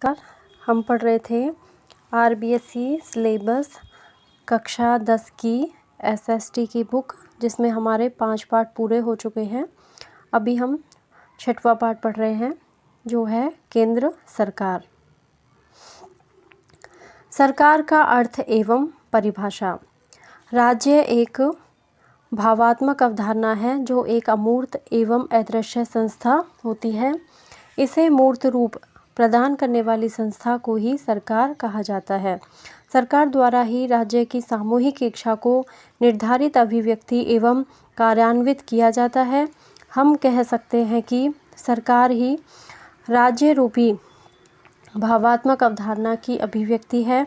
नमस्कार। हम पढ़ रहे थे आरबीएसई सिलेबस कक्षा 10 की एसएसटी की बुक, जिसमें हमारे 5 पार्ट पूरे हो चुके हैं। अभी हम 6वां पार्ट पढ़ रहे हैं, जो है केंद्र सरकार। सरकार का अर्थ एवं परिभाषा। राज्य एक भावात्मक अवधारणा है जो एक अमूर्त एवं अदृश्य संस्था होती है। इसे मूर्त रूप प्रदान करने वाली संस्था को ही सरकार कहा जाता है। सरकार द्वारा ही राज्य की सामूहिक इच्छा को निर्धारित अभिव्यक्ति एवं कार्यान्वित किया जाता है। हम कह सकते हैं कि सरकार ही राज्य रूपी भावात्मक अवधारणा की अभिव्यक्ति है।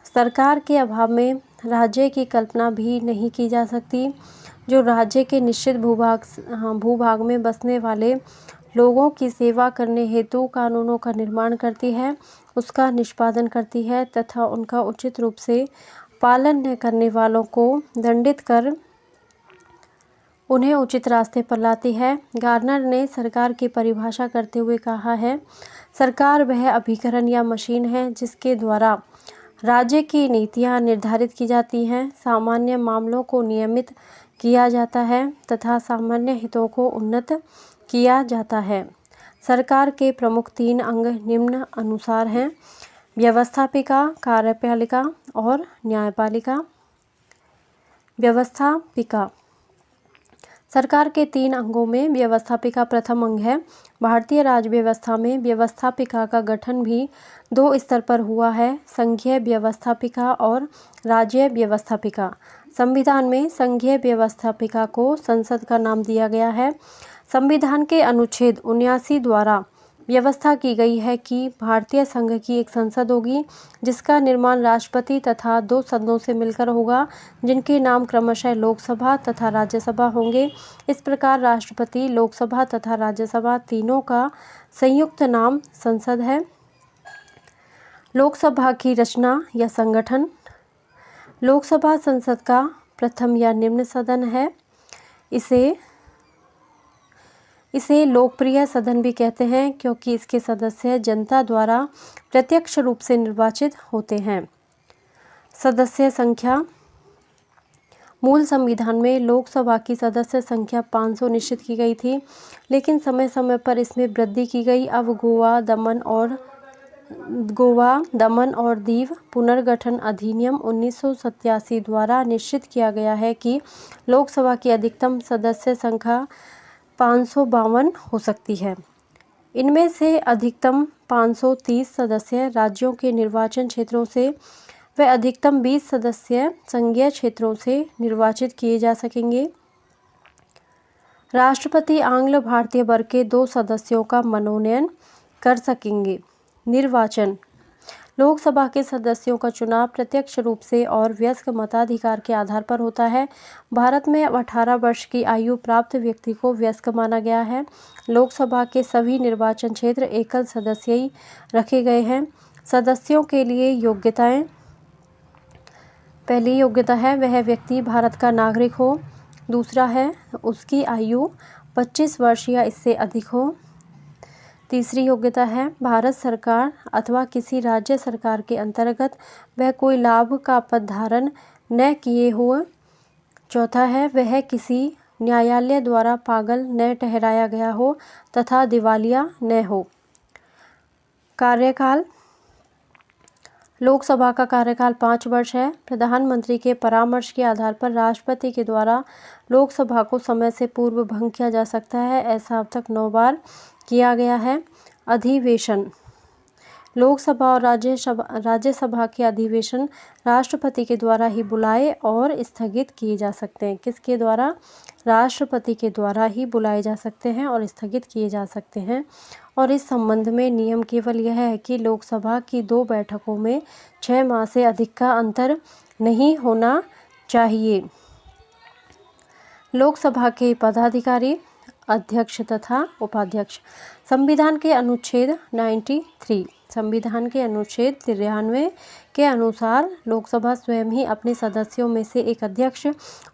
सरकार के अभाव में राज्य की कल्पना भी नहीं की जा सकती, जो राज्य के निश्चित भूभाग में बसने वाले लोगों की सेवा करने हेतु कानूनों का निर्माण करती है, उसका निष्पादन करती है तथा उनका उचित रूप से पालन न करने वालों को दंडित कर उन्हें उचित रास्ते पर लाती है। गार्नर ने सरकार की परिभाषा करते हुए कहा है, सरकार वह अभिकरण या मशीन है जिसके द्वारा राज्य की नीतियां निर्धारित की जाती हैं, सामान्य मामलों को नियमित किया जाता है तथा सामान्य हितों को उन्नत किया जाता है। सरकार के प्रमुख 3 अंग निम्न अनुसार हैं: व्यवस्थापिका, कार्यपालिका और न्यायपालिका। व्यवस्थापिका। सरकार के 3 अंगों में व्यवस्थापिका प्रथम अंग है। भारतीय राज्य व्यवस्था में व्यवस्थापिका का गठन भी 2 स्तर पर हुआ है: संघीय व्यवस्थापिका और राज्य व्यवस्थापिका। संविधान में संघीय व्यवस्थापिका को संसद का नाम दिया गया है। संविधान के अनुच्छेद 79 द्वारा व्यवस्था की गई है कि भारतीय संघ की एक संसद होगी, जिसका निर्माण राष्ट्रपति तथा 2 सदनों से मिलकर होगा, जिनके नाम क्रमशः लोकसभा तथा राज्यसभा होंगे। इस प्रकार राष्ट्रपति, लोकसभा तथा राज्यसभा तीनों का संयुक्त नाम संसद है। लोकसभा की रचना या संगठन। लोकसभा संसद का प्रथम या निम्न सदन है। इसे लोकप्रिय सदन भी कहते हैं, क्योंकि इसके सदस्य जनता द्वारा प्रत्यक्ष रूप से निर्वाचित होते हैं। सदस्य संख्या। मूल संविधान में लोकसभा की सदस्य संख्या 500 निश्चित की गई थी, लेकिन समय समय पर इसमें वृद्धि की गई। अब गोवा, दमन और दीव पुनर्गठन अधिनियम 1987 द्वारा निश्चित किया गया है कि लोकसभा की अधिकतम सदस्य संख्या 552 हो सकती है। इनमें से अधिकतम 530 सदस्य राज्यों के निर्वाचन क्षेत्रों से व अधिकतम 20 सदस्य संघीय क्षेत्रों से निर्वाचित किए जा सकेंगे। राष्ट्रपति आंग्ल भारतीय वर्ग के 2 सदस्यों का मनोनयन कर सकेंगे। निर्वाचन। लोकसभा के सदस्यों का चुनाव प्रत्यक्ष रूप से और वयस्क मताधिकार के आधार पर होता है। भारत में 18 वर्ष की आयु प्राप्त व्यक्ति को वयस्क माना गया है। लोकसभा के सभी निर्वाचन क्षेत्र एकल सदस्यीय रखे गए हैं। सदस्यों के लिए योग्यताएं। पहली योग्यता है वह व्यक्ति भारत का नागरिक हो। दूसरा है उसकी आयु 25 वर्ष या इससे अधिक हो। तीसरी योग्यता है भारत सरकार अथवा किसी राज्य सरकार के अंतर्गत वह कोई लाभ का पद धारण न किए हुए। चौथा है वह किसी न्यायालय द्वारा पागल न ठहराया गया हो तथा दिवालिया न हो। कार्यकाल। लोकसभा का कार्यकाल 5 वर्ष है। प्रधानमंत्री के परामर्श के आधार पर राष्ट्रपति के द्वारा लोकसभा को समय से पूर्व भंग किया जा सकता है। ऐसा अब तक 9 बार किया गया है। अधिवेशन। लोकसभा और राज्यसभा के अधिवेशन राष्ट्रपति के द्वारा ही बुलाए और स्थगित किए जा सकते हैं। किसके द्वारा? राष्ट्रपति के द्वारा ही बुलाए जा सकते हैं और स्थगित किए जा सकते हैं। और इस संबंध में नियम केवल यह है कि लोकसभा की 2 बैठकों में 6 माह से अधिक का अंतर नहीं होना चाहिए। लोकसभा के पदाधिकारी, अध्यक्ष तथा उपाध्यक्ष। संविधान के अनुच्छेद 93 संविधान के अनुच्छेद 93 के अनुसार लोकसभा स्वयं ही अपने सदस्यों में से एक अध्यक्ष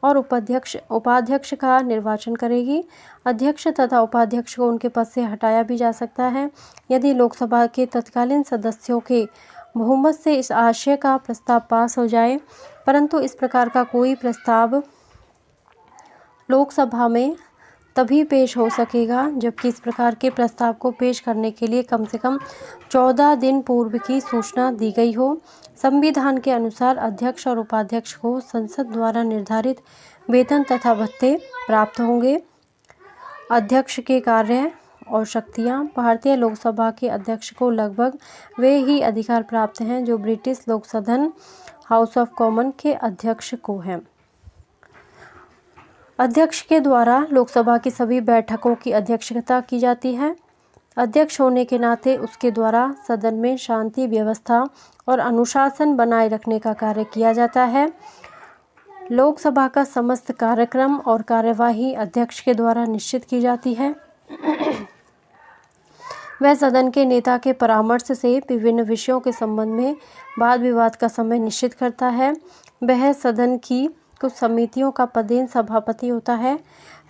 और उपाध्यक्ष का निर्वाचन करेगी। अध्यक्ष तथा उपाध्यक्ष को उनके पद से हटाया भी जा सकता है यदि लोकसभा के तत्कालीन सदस्यों के बहुमत से इस आशय का प्रस्ताव पास हो जाए, परंतु इस प्रकार का कोई प्रस्ताव लोकसभा में तभी पेश हो सकेगा जबकि इस प्रकार के प्रस्ताव को पेश करने के लिए कम से कम 14 दिन पूर्व की सूचना दी गई हो। संविधान के अनुसार अध्यक्ष और उपाध्यक्ष को संसद द्वारा निर्धारित वेतन तथा भत्ते प्राप्त होंगे। अध्यक्ष के कार्य और शक्तियां। भारतीय लोकसभा के अध्यक्ष को लगभग वे ही अधिकार प्राप्त हैं जो ब्रिटिश लोक सदन हाउस ऑफ कॉमन के अध्यक्ष को हैं। अध्यक्ष के द्वारा लोकसभा की सभी बैठकों की अध्यक्षता की जाती है। अध्यक्ष होने के नाते उसके द्वारा सदन में शांति व्यवस्था और अनुशासन बनाए रखने का कार्य किया जाता है। लोकसभा का समस्त कार्यक्रम और कार्यवाही अध्यक्ष के द्वारा निश्चित की जाती है। वह सदन के नेता के परामर्श से विभिन्न विषयों के संबंध में वाद विवाद का समय निश्चित करता है। वह सदन की कुछ समितियों का पदेन सभापति होता है।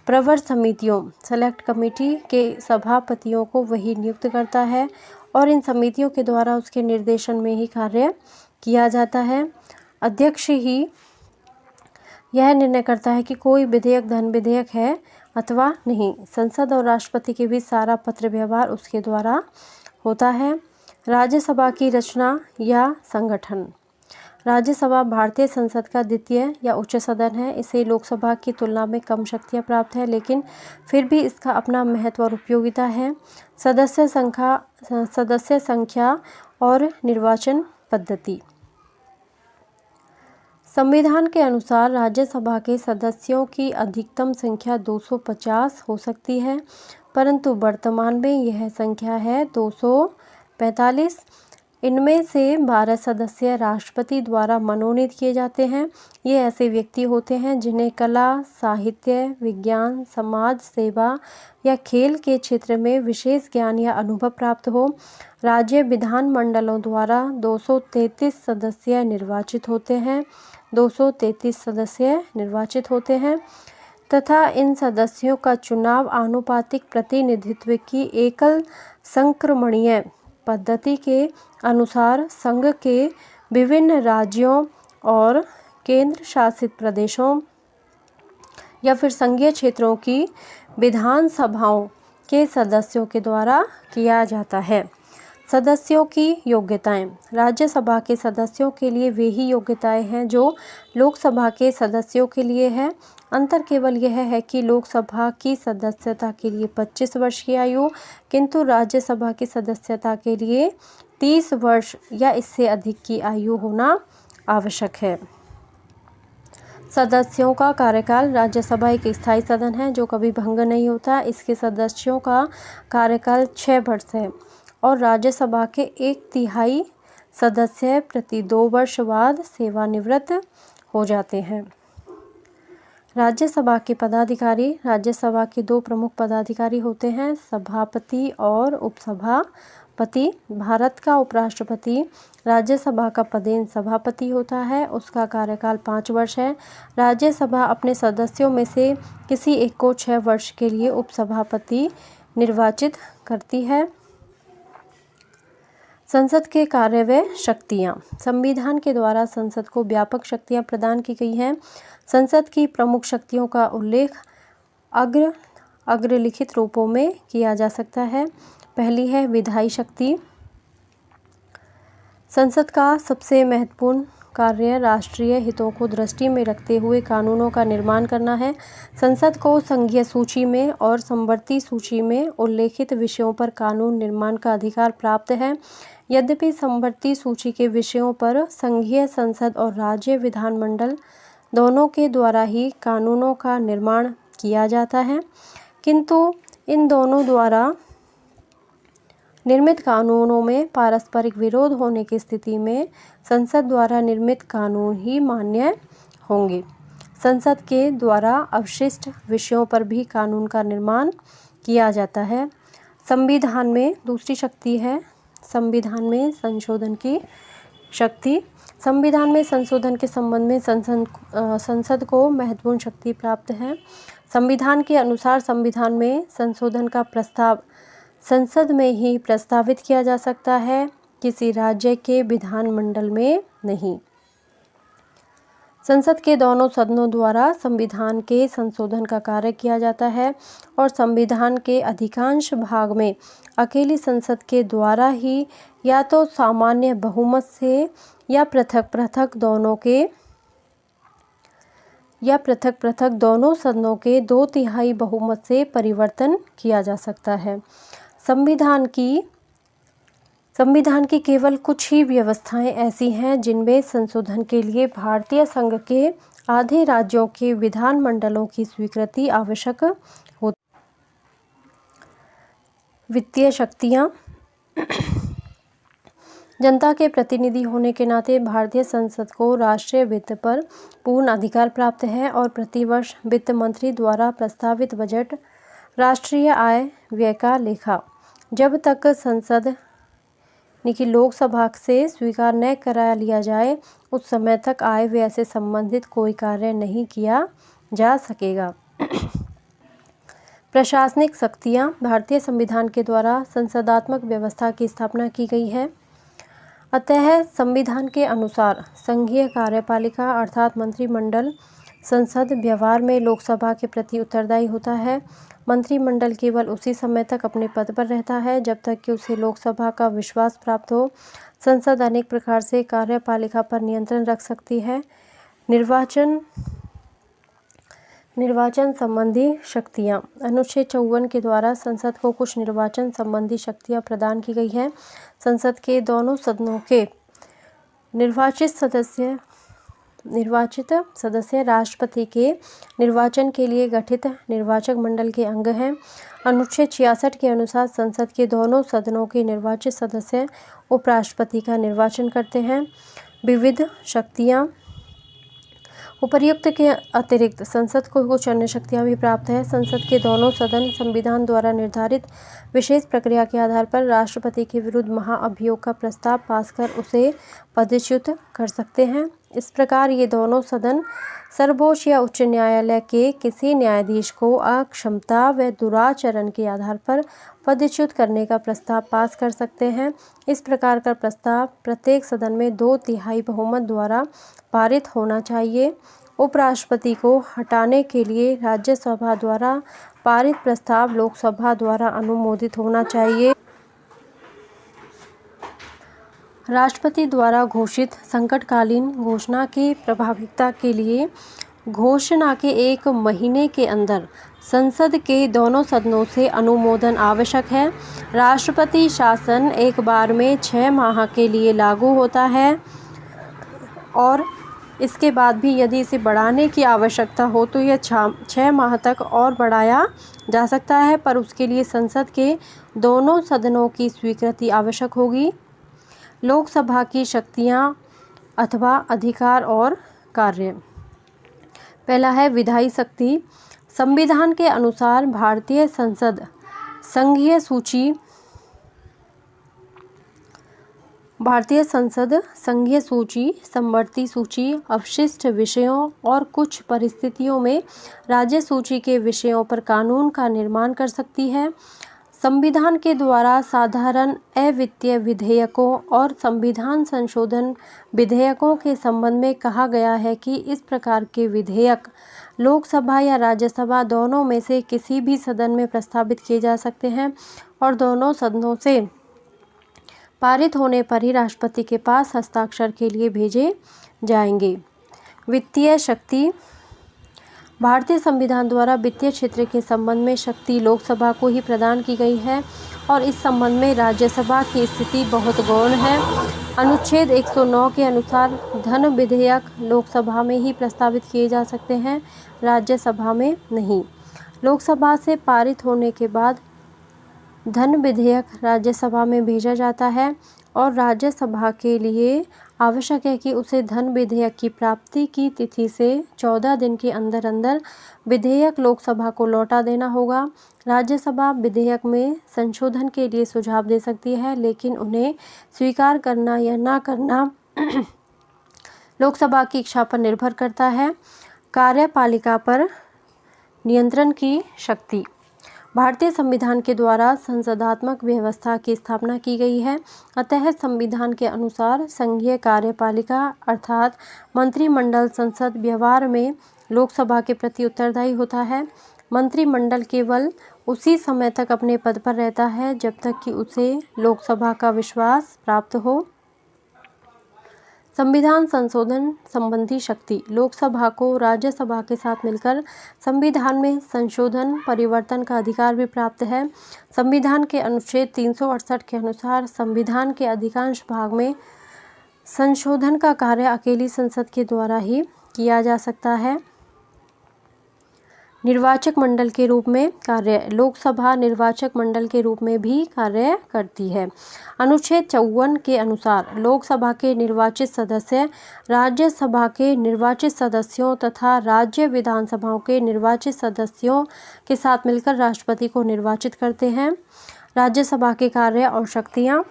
प्रवर समितियों सेलेक्ट कमेटी के सभापतियों को वही नियुक्त करता है और इन समितियों के द्वारा उसके निर्देशन में ही कार्य किया जाता है। अध्यक्ष ही यह निर्णय करता है कि कोई विधेयक धन विधेयक है अथवा नहीं। संसद और राष्ट्रपति के बीच सारा पत्र व्यवहार उसके द्वारा होता है। राज्यसभा की रचना या संगठन। राज्यसभा भारतीय संसद का द्वितीय या उच्च सदन है। इसे लोकसभा की तुलना में कम शक्तियाँ प्राप्त है, लेकिन फिर भी इसका अपना महत्व और उपयोगिता है। सदस्य संख्या और निर्वाचन पद्धति। संविधान के अनुसार राज्यसभा के सदस्यों की अधिकतम संख्या 250 हो सकती है, परंतु वर्तमान में यह संख्या है 245। इनमें से 12 सदस्य राष्ट्रपति द्वारा मनोनीत किए जाते हैं। ये ऐसे व्यक्ति होते हैं जिन्हें कला, साहित्य, विज्ञान, समाज सेवा या खेल के क्षेत्र में विशेष ज्ञान या अनुभव प्राप्त हो। राज्य विधानमंडलों द्वारा 233 सदस्य निर्वाचित होते हैं। 233 सदस्य निर्वाचित होते हैं तथा इन सदस्यों का चुनाव आनुपातिक प्रतिनिधित्व की एकल संक्रमणीय पद्धति के अनुसार संघ के विभिन्न राज्यों और केंद्र शासित प्रदेशों या फिर संघीय क्षेत्रों की विधानसभाओं के सदस्यों के द्वारा किया जाता है। सदस्यों की योग्यताएं। राज्यसभा के सदस्यों के लिए वे ही योग्यताएं हैं जो लोकसभा के सदस्यों के लिए है। अंतर केवल यह है कि लोकसभा की सदस्यता के लिए 25 वर्ष की आयु, किंतु राज्यसभा की सदस्यता के लिए 30 वर्ष या इससे अधिक की आयु होना आवश्यक है। सदस्यों का कार्यकाल। राज्यसभा एक स्थायी सदन है जो कभी भंग नहीं होता। इसके सदस्यों का कार्यकाल 6 वर्ष है और राज्यसभा के 1/3 सदस्य प्रति 2 वर्ष बाद सेवानिवृत्त हो जाते हैं। राज्यसभा के पदाधिकारी। राज्यसभा के 2 प्रमुख पदाधिकारी होते हैं, सभापति और उपसभापति। भारत का उपराष्ट्रपति राज्यसभा का पदेन सभापति होता है। उसका कार्यकाल 5 वर्ष है। राज्यसभा अपने सदस्यों में से किसी एक को 6 वर्ष के लिए उपसभापति निर्वाचित करती है। संसद के कार्य व शक्तियाँ। संविधान के द्वारा संसद को व्यापक शक्तियाँ प्रदान की गई हैं। संसद की प्रमुख शक्तियों का उल्लेख अग्रलिखित रूपों में किया जा सकता है। पहली है विधायी शक्ति। संसद का सबसे महत्वपूर्ण कार्य राष्ट्रीय हितों को दृष्टि में रखते हुए कानूनों का निर्माण करना है। संसद को संघीय सूची में और समवर्ती सूची में उल्लेखित विषयों पर कानून निर्माण का अधिकार प्राप्त है। यद्यपि समवर्ती सूची के विषयों पर संघीय संसद और राज्य विधानमंडल दोनों के द्वारा ही कानूनों का निर्माण किया जाता है, किंतु इन दोनों द्वारा निर्मित कानूनों में पारस्परिक विरोध होने की स्थिति में संसद द्वारा निर्मित कानून ही मान्य होंगे। संसद के द्वारा अवशिष्ट विषयों पर भी कानून का निर्माण किया जाता है। संविधान में दूसरी शक्ति है संविधान में संशोधन की शक्ति। संविधान में संशोधन के संबंध में संसद को महत्वपूर्ण शक्ति प्राप्त है। संविधान के अनुसार संविधान में संशोधन का प्रस्ताव संसद में ही प्रस्तावित किया जा सकता है, किसी राज्य के विधानमंडल में नहीं। संसद के दोनों सदनों द्वारा संविधान के संशोधन का कार्य किया जाता है और संविधान के अधिकांश भाग में अकेली संसद के द्वारा ही या तो सामान्य बहुमत से या पृथक पृथक दोनों सदनों के 2/3 बहुमत से परिवर्तन किया जा सकता है। संविधान की केवल कुछ ही व्यवस्थाएं ऐसी हैं जिनमें संशोधन के लिए भारतीय संघ के आधे राज्यों के विधानमंडलों की स्वीकृति आवश्यक होती है। वित्तीय शक्तियां। जनता के प्रतिनिधि होने के नाते भारतीय संसद को राष्ट्रीय वित्त पर पूर्ण अधिकार प्राप्त है और प्रतिवर्ष वित्त मंत्री द्वारा प्रस्तावित बजट, राष्ट्रीय आय व्यय का लेखा जब तक संसद की लोकसभा से स्वीकार न करा लिया जाए उस समय तक आय व्यय से संबंधित कोई कार्य नहीं किया जा सकेगा। प्रशासनिक शक्तियां। भारतीय संविधान के द्वारा संसदात्मक व्यवस्था की स्थापना की गई है, अतः संविधान के अनुसार संघीय कार्यपालिका अर्थात मंत्रिमंडल संसद व्यवहार में लोकसभा के प्रति उत्तरदायी होता है। मंत्रिमंडल केवल उसी समय तक अपने पद पर रहता है जब तक कि उसे लोकसभा का विश्वास प्राप्त हो। संसद अनेक प्रकार से कार्यपालिका पर नियंत्रण रख सकती है। निर्वाचन संबंधी शक्तियाँ। अनुच्छेद 54 के द्वारा संसद को कुछ निर्वाचन संबंधी शक्तियाँ प्रदान की गई है। संसद के दोनों सदनों के निर्वाचित सदस्य राष्ट्रपति के निर्वाचन के लिए गठित निर्वाचक मंडल के अंग हैं। अनुच्छेद 66 के अनुसार संसद के दोनों सदनों के निर्वाचित सदस्य उपराष्ट्रपति का निर्वाचन करते हैं। विविध शक्तियाँ। उपर्युक्त के अतिरिक्त संसद को कुछ अन्य शक्तियाँ भी प्राप्त है। संसद के दोनों सदन संविधान द्वारा निर्धारित विशेष प्रक्रिया के आधार पर राष्ट्रपति के विरुद्ध महाअभियोग का प्रस्ताव पास कर उसे पदच्युत कर सकते हैं। इस प्रकार ये दोनों सदन सर्वोच्च या उच्च न्यायालय के किसी न्यायाधीश को अक्षमता व दुराचरण के आधार पर पदच्युत करने का प्रस्ताव पास कर सकते हैं। इस प्रकार का प्रस्ताव प्रत्येक सदन में 2/3 बहुमत द्वारा पारित होना चाहिए। उपराष्ट्रपति को हटाने के लिए राज्यसभा द्वारा पारित प्रस्ताव लोकसभा द्वारा अनुमोदित होना चाहिए। राष्ट्रपति द्वारा घोषित संकटकालीन घोषणा की प्रभावीता के लिए घोषणा के 1 महीने के अंदर संसद के दोनों सदनों से अनुमोदन आवश्यक है। राष्ट्रपति शासन एक बार में 6 माह के लिए लागू होता है और इसके बाद भी यदि इसे बढ़ाने की आवश्यकता हो तो यह 6 माह तक और बढ़ाया जा सकता है, पर उसके लिए संसद के दोनों सदनों की स्वीकृति आवश्यक होगी। लोकसभा की शक्तियाँ अथवा अधिकार और कार्य। पहला है विधायी शक्ति। संविधान के अनुसार भारतीय संसद संघीय सूची, समवर्ती सूची, अवशिष्ट विषयों और कुछ परिस्थितियों में राज्य सूची के विषयों पर कानून का निर्माण कर सकती है। संविधान के द्वारा साधारण अवित्तीय विधेयकों और संविधान संशोधन विधेयकों के संबंध में कहा गया है कि इस प्रकार के विधेयक लोकसभा या राज्यसभा दोनों में से किसी भी सदन में प्रस्तावित किए जा सकते हैं और दोनों सदनों से पारित होने पर ही राष्ट्रपति के पास हस्ताक्षर के लिए भेजे जाएंगे। वित्तीय शक्ति। भारतीय संविधान द्वारा वित्तीय क्षेत्र के संबंध में शक्ति लोकसभा को ही प्रदान की गई है और इस संबंध में राज्यसभा की स्थिति बहुत गौण है। अनुच्छेद 109 के अनुसार धन विधेयक लोकसभा में ही प्रस्तावित किए जा सकते हैं, राज्यसभा में नहीं। लोकसभा से पारित होने के बाद धन विधेयक राज्यसभा में भेजा जाता है और राज्यसभा के लिए आवश्यक है कि उसे धन विधेयक की प्राप्ति की तिथि से 14 दिन के अंदर अंदर विधेयक लोकसभा को लौटा देना होगा। राज्यसभा विधेयक में संशोधन के लिए सुझाव दे सकती है, लेकिन उन्हें स्वीकार करना या ना करना लोकसभा की इच्छा पर निर्भर करता है। कार्यपालिका पर नियंत्रण की शक्ति। भारतीय संविधान के द्वारा संसदात्मक व्यवस्था की स्थापना की गई है, अतः संविधान के अनुसार संघीय कार्यपालिका अर्थात मंत्रिमंडल संसद व्यवहार में लोकसभा के प्रति उत्तरदायी होता है। मंत्रिमंडल केवल उसी समय तक अपने पद पर रहता है जब तक कि उसे लोकसभा का विश्वास प्राप्त हो। संविधान संशोधन संबंधी शक्ति। लोकसभा को राज्यसभा के साथ मिलकर संविधान में संशोधन परिवर्तन का अधिकार भी प्राप्त है। संविधान के अनुच्छेद 368 के अनुसार संविधान के अधिकांश भाग में संशोधन का कार्य अकेली संसद के द्वारा ही किया जा सकता है। निर्वाचक मंडल के रूप में कार्य। लोकसभा निर्वाचक मंडल के रूप में भी कार्य करती है। अनुच्छेद 54 के अनुसार लोकसभा के निर्वाचित सदस्य राज्यसभा के निर्वाचित सदस्यों तथा राज्य विधानसभाओं के निर्वाचित सदस्यों के साथ मिलकर राष्ट्रपति को निर्वाचित करते हैं। राज्यसभा के कार्य और शक्तियाँ।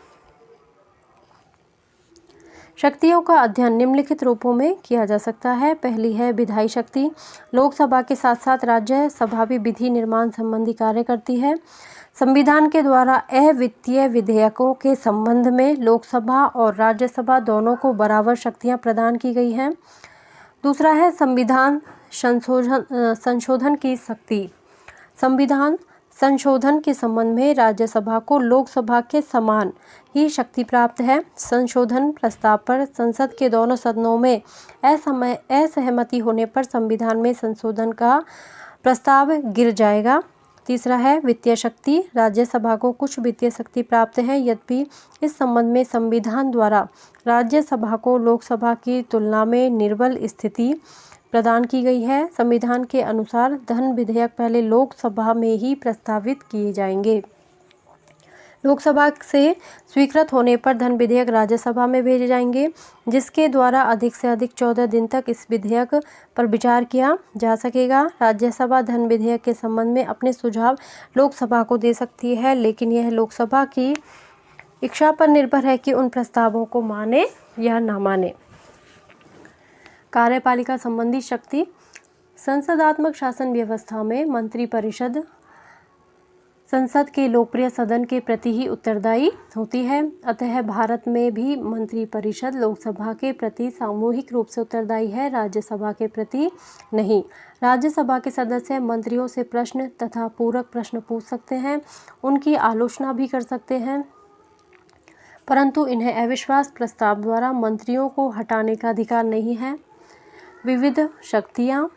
शक्तियों का अध्ययन निम्नलिखित रूपों में किया जा सकता है। पहली है विधायी शक्ति। लोकसभा के साथ साथ राज्यसभा भी विधि निर्माण संबंधी कार्य करती है। संविधान के द्वारा अवित्तीय विधेयकों के संबंध में लोकसभा और राज्यसभा दोनों को बराबर शक्तियां प्रदान की गई हैं। दूसरा है संविधान संशोधन की शक्ति। संविधान संशोधन के संबंध में राज्यसभा को लोकसभा के समान ही शक्ति प्राप्त है। संशोधन प्रस्ताव पर संसद के दोनों सदनों में असहमति होने पर संविधान में संशोधन का प्रस्ताव गिर जाएगा। तीसरा है वित्तीय शक्ति। राज्यसभा को कुछ वित्तीय शक्ति प्राप्त है, यद्यपि इस संबंध में संविधान द्वारा राज्यसभा को लोकसभा की तुलना में निर्बल स्थिति प्रदान की गई है। संविधान के अनुसार धन विधेयक पहले लोकसभा में ही प्रस्तावित किए जाएंगे। लोकसभा से स्वीकृत होने पर धन विधेयक राज्यसभा में भेजे जाएंगे, जिसके द्वारा अधिक से अधिक 14 दिन तक इस विधेयक पर विचार किया जा सकेगा। राज्यसभा धन विधेयक के संबंध में अपने सुझाव लोकसभा को दे सकती है, लेकिन यह लोकसभा की इच्छा पर निर्भर है कि उन प्रस्तावों को माने या ना माने। कार्यपालिका संबंधी शक्ति। संसदात्मक शासन व्यवस्था में मंत्रिपरिषद संसद के लोकप्रिय सदन के प्रति ही उत्तरदायी होती है, अतः भारत में भी मंत्रिपरिषद लोकसभा के प्रति सामूहिक रूप से उत्तरदायी है, राज्यसभा के प्रति नहीं। राज्यसभा के सदस्य मंत्रियों से प्रश्न तथा पूरक प्रश्न पूछ सकते हैं, उनकी आलोचना भी कर सकते हैं, परंतु इन्हें अविश्वास प्रस्ताव द्वारा मंत्रियों को हटाने का अधिकार नहीं है। विविध शक्तियाँ।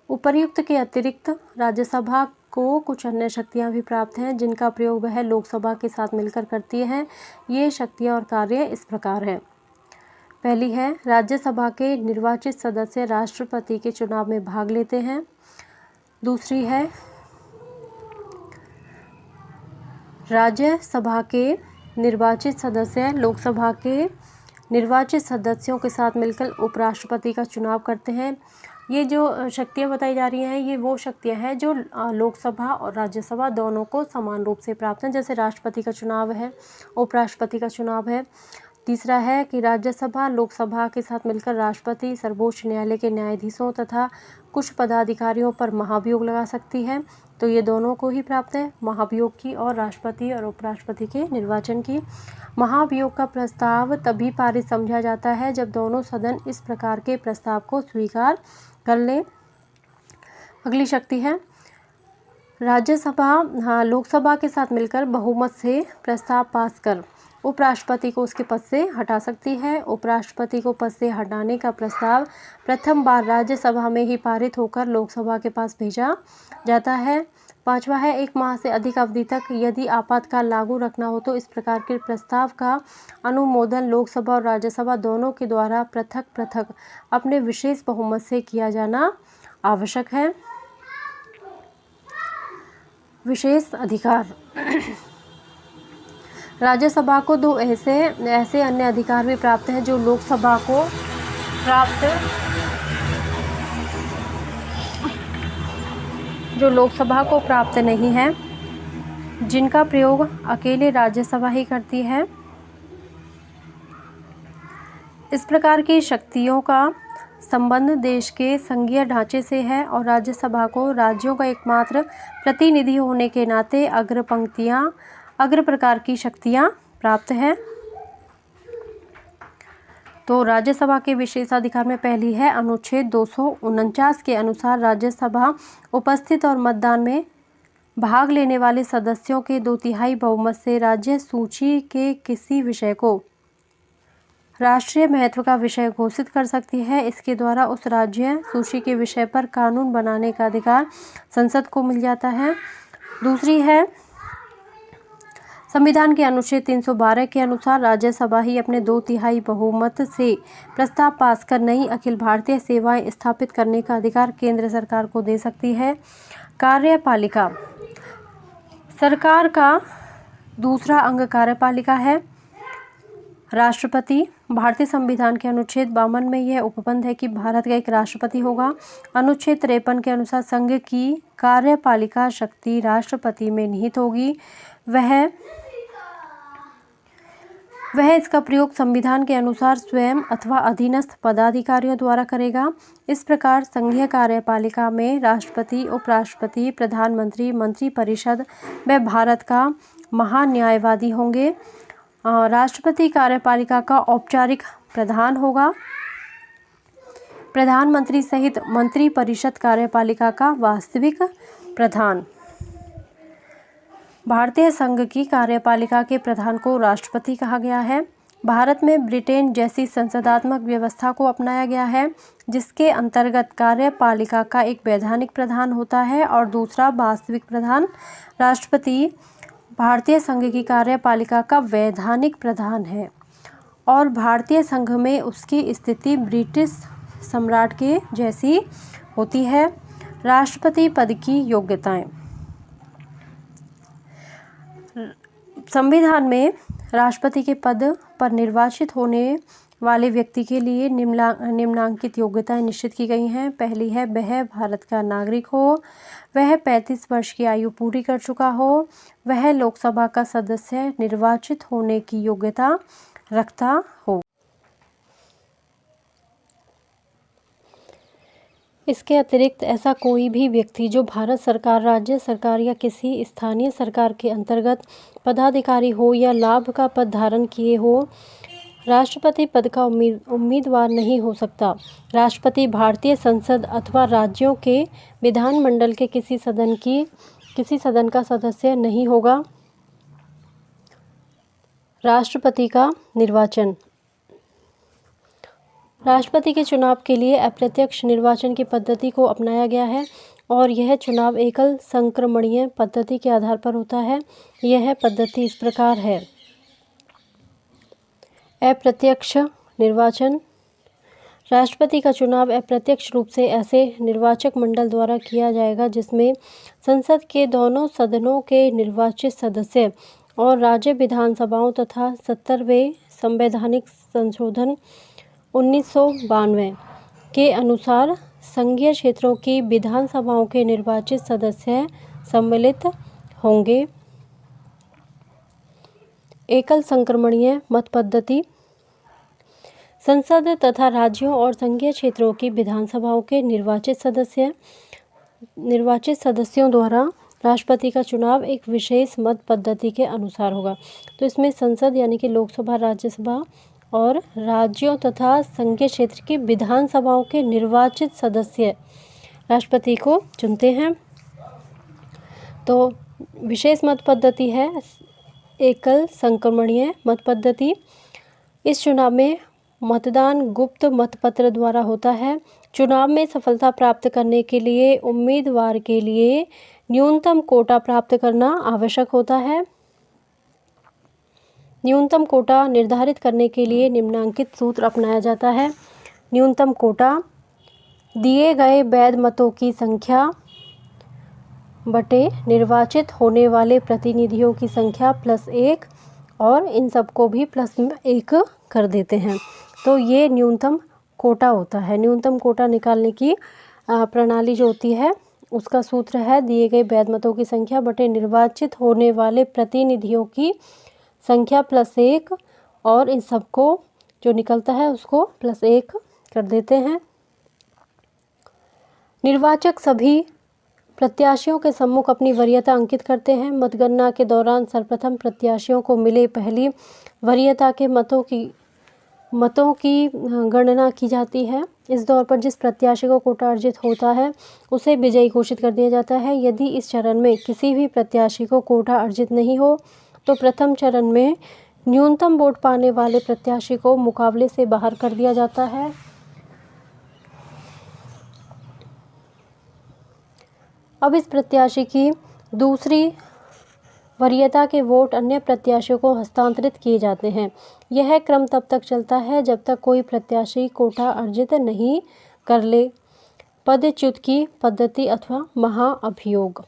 उपर्युक्त के अतिरिक्त राज्यसभा को कुछ अन्य शक्तियाँ भी प्राप्त हैं, जिनका प्रयोग वह लोकसभा के साथ मिलकर करती है। ये शक्तियाँ और कार्य इस प्रकार हैं। पहली है राज्यसभा के निर्वाचित सदस्य राष्ट्रपति के चुनाव में भाग लेते हैं। दूसरी है राज्यसभा के निर्वाचित सदस्य लोकसभा के निर्वाचित सदस्यों के साथ मिलकर उपराष्ट्रपति का चुनाव करते हैं। ये जो शक्तियाँ बताई जा रही हैं, ये वो शक्तियाँ हैं जो लोकसभा और राज्यसभा दोनों को समान रूप से प्राप्त हैं, जैसे राष्ट्रपति का चुनाव है, उपराष्ट्रपति का चुनाव है। तीसरा है कि राज्यसभा लोकसभा के साथ मिलकर राष्ट्रपति, सर्वोच्च न्यायालय के न्यायाधीशों तथा कुछ पदाधिकारियों पर महाभियोग लगा सकती है, तो ये दोनों को ही प्राप्त है, महाभियोग की और राष्ट्रपति और उपराष्ट्रपति के निर्वाचन की। महाभियोग का प्रस्ताव तभी पारित समझा जाता है जब दोनों सदन इस प्रकार के प्रस्ताव को स्वीकार कर लें। अगली शक्ति है राज्यसभा लोकसभा के साथ मिलकर बहुमत से प्रस्ताव पास कर उपराष्ट्रपति को उसके पद से हटा सकती है। उपराष्ट्रपति को पद से हटाने का प्रस्ताव प्रथम बार राज्यसभा में ही पारित होकर लोकसभा के पास भेजा जाता है। पांचवा है 1 माह से अधिक अवधि तक यदि आपातकाल लागू रखना हो तो इस प्रकार के प्रस्ताव का अनुमोदन लोकसभा और राज्यसभा दोनों के द्वारा पृथक पृथक अपने विशेष बहुमत से किया जाना आवश्यक है। विशेष अधिकार। राज्यसभा को 2 ऐसे अन्य अधिकार भी प्राप्त हैं जो लोकसभा को प्राप्त जो लोकसभा को प्राप्त नहीं है, जिनका प्रयोग अकेले राज्यसभा ही करती है। इस प्रकार की शक्तियों का संबंध देश के संघीय ढांचे से है और राज्यसभा को राज्यों का एकमात्र प्रतिनिधि होने के नाते अग्र प्रकार की शक्तियां प्राप्त है। तो राज्यसभा के विशेषाधिकार में पहली है अनुच्छेद 249 के अनुसार राज्यसभा उपस्थित और मतदान में भाग लेने वाले सदस्यों के 2/3 बहुमत से राज्य सूची के किसी विषय को राष्ट्रीय महत्व का विषय घोषित कर सकती है। इसके द्वारा उस राज्य सूची के विषय पर कानून बनाने का अधिकार संसद को मिल जाता है। दूसरी है संविधान के अनुच्छेद 312 के अनुसार राज्यसभा ही अपने 2/3 बहुमत से प्रस्ताव पास कर नई अखिल भारतीय सेवाएं स्थापित करने का अधिकार केंद्र सरकार को दे सकती है। कार्यपालिका सरकार का दूसरा अंग कार्यपालिका है। राष्ट्रपति भारतीय संविधान के अनुच्छेद 52 में यह उपबंध है कि भारत का एक राष्ट्रपति होगा। अनुच्छेद 53 के अनुसार संघ की कार्यपालिका शक्ति राष्ट्रपति में निहित होगी। वह इसका प्रयोग संविधान के अनुसार स्वयं अथवा अधीनस्थ पदाधिकारियों द्वारा करेगा। इस प्रकार संघीय कार्यपालिका में राष्ट्रपति, उपराष्ट्रपति, प्रधानमंत्री, मंत्रिपरिषद व भारत का महान्यायवादी होंगे। राष्ट्रपति कार्यपालिका का औपचारिक प्रधान होगा। प्रधानमंत्री सहित मंत्रिपरिषद कार्यपालिका का वास्तविक प्रधान। भारतीय संघ की कार्यपालिका के प्रधान को राष्ट्रपति कहा गया है। भारत में ब्रिटेन जैसी संसदात्मक व्यवस्था को अपनाया गया है, जिसके अंतर्गत कार्यपालिका का एक वैधानिक प्रधान होता है और दूसरा वास्तविक प्रधान। राष्ट्रपति भारतीय संघ की कार्यपालिका का वैधानिक प्रधान है और भारतीय संघ में उसकी स्थिति ब्रिटिश सम्राट के जैसी होती है। राष्ट्रपति पद की योग्यताएं। संविधान में राष्ट्रपति के पद पर निर्वाचित होने वाले व्यक्ति के लिए निम्नांकित योग्यताएं निश्चित की गई हैं। पहली है वह भारत का नागरिक हो, वह 35 वर्ष की आयु पूरी कर चुका हो, वह लोकसभा का सदस्य निर्वाचित होने की योग्यता रखता हो। इसके अतिरिक्त ऐसा कोई भी व्यक्ति जो भारत सरकार, राज्य सरकार या किसी स्थानीय सरकार के अंतर्गत पदाधिकारी हो या लाभ का पद धारण किए हो, राष्ट्रपति पद का उम्मीदवार नहीं हो सकता। राष्ट्रपति भारतीय संसद अथवा राज्यों के विधानमंडल के किसी सदन का सदस्य नहीं होगा। राष्ट्रपति का निर्वाचन। राष्ट्रपति के चुनाव के लिए अप्रत्यक्ष निर्वाचन की पद्धति को अपनाया गया है और यह चुनाव एकल संक्रमणीय पद्धति के आधार पर होता है। यह पद्धति इस प्रकार है। अप्रत्यक्ष निर्वाचन। राष्ट्रपति का चुनाव अप्रत्यक्ष रूप से ऐसे निर्वाचक मंडल द्वारा किया जाएगा जिसमें संसद के दोनों सदनों के निर्वाचित सदस्य और राज्य विधानसभाओं तथा 70वें संवैधानिक संशोधन 1992 के अनुसार संघीय क्षेत्रों की विधानसभाओं के निर्वाचित सदस्य सम्मिलित होंगे। एकल संक्रमणीय मत पद्धति। संसद तथा राज्यों और संघीय क्षेत्रों की विधानसभाओं के निर्वाचित सदस्यों द्वारा राष्ट्रपति का चुनाव एक विशेष मत पद्धति के अनुसार होगा। तो इसमें संसद यानी कि लोकसभा, राज्यसभा और राज्यों तथा संघीय क्षेत्र की विधानसभाओं के निर्वाचित सदस्य राष्ट्रपति को चुनते हैं। तो विशेष मत पद्धति है एकल संक्रमणीय मत पद्धति। इस चुनाव में मतदान गुप्त मतपत्र द्वारा होता है। चुनाव में सफलता प्राप्त करने के लिए उम्मीदवार के लिए न्यूनतम कोटा प्राप्त करना आवश्यक होता है। न्यूनतम कोटा निर्धारित करने के लिए निम्नांकित सूत्र अपनाया जाता है। न्यूनतम कोटा दिए गए वैध मतों की संख्या बटे निर्वाचित होने वाले प्रतिनिधियों की संख्या +1 और इन सबको भी +1 कर देते हैं। तो ये न्यूनतम कोटा होता है। न्यूनतम कोटा निकालने की प्रणाली जो होती है उसका सूत्र है दिए गए वैध मतों की संख्या बटे निर्वाचित होने वाले प्रतिनिधियों की संख्या +1, और इन सबको जो निकलता है उसको +1 कर देते हैं। निर्वाचक सभी प्रत्याशियों के सम्मुख अपनी वरीयता अंकित करते हैं। मतगणना के दौरान सर्वप्रथम प्रत्याशियों को मिले पहली वरीयता के मतों की गणना की जाती है। इस दौर पर जिस प्रत्याशी को कोटा अर्जित होता है उसे विजयी घोषित कर दिया जाता है। यदि इस चरण में किसी भी प्रत्याशी को कोटा अर्जित नहीं हो तो प्रथम चरण में न्यूनतम वोट पाने वाले प्रत्याशी को मुकाबले से बाहर कर दिया जाता है। अब इस प्रत्याशी की दूसरी वरीयता के वोट अन्य प्रत्याशियों को हस्तांतरित किए जाते हैं। यह क्रम तब तक चलता है जब तक कोई प्रत्याशी कोटा अर्जित नहीं कर ले। पदच्युत की पद्धति अथवा महाअभियोग।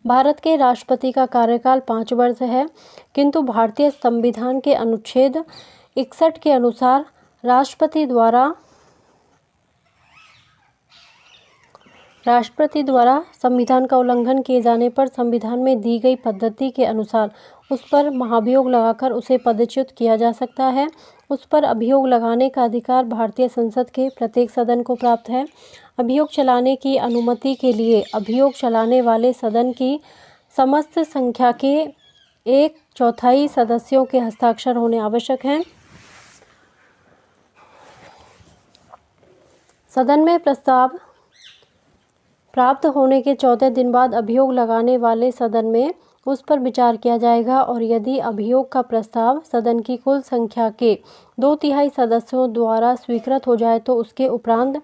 भारत के राष्ट्रपति का कार्यकाल 5 वर्ष है, किंतु भारतीय संविधान के अनुच्छेद 61 के अनुसार राष्ट्रपति द्वारा संविधान का उल्लंघन किए जाने पर संविधान में दी गई पद्धति के अनुसार उस पर महाभियोग लगाकर उसे पदच्युत किया जा सकता है। उस पर अभियोग लगाने का अधिकार भारतीय संसद के प्रत्येक सदन को प्राप्त है। अभियोग चलाने की अनुमति के लिए अभियोग चलाने वाले सदन की समस्त संख्या के 1/4 सदस्यों के हस्ताक्षर होने आवश्यक हैं। सदन में प्रस्ताव प्राप्त होने के 14 दिन बाद अभियोग लगाने वाले सदन में उस पर विचार किया जाएगा, और यदि अभियोग का प्रस्ताव सदन की कुल संख्या के 2/3 सदस्यों द्वारा स्वीकृत हो जाए तो उसके उपरांत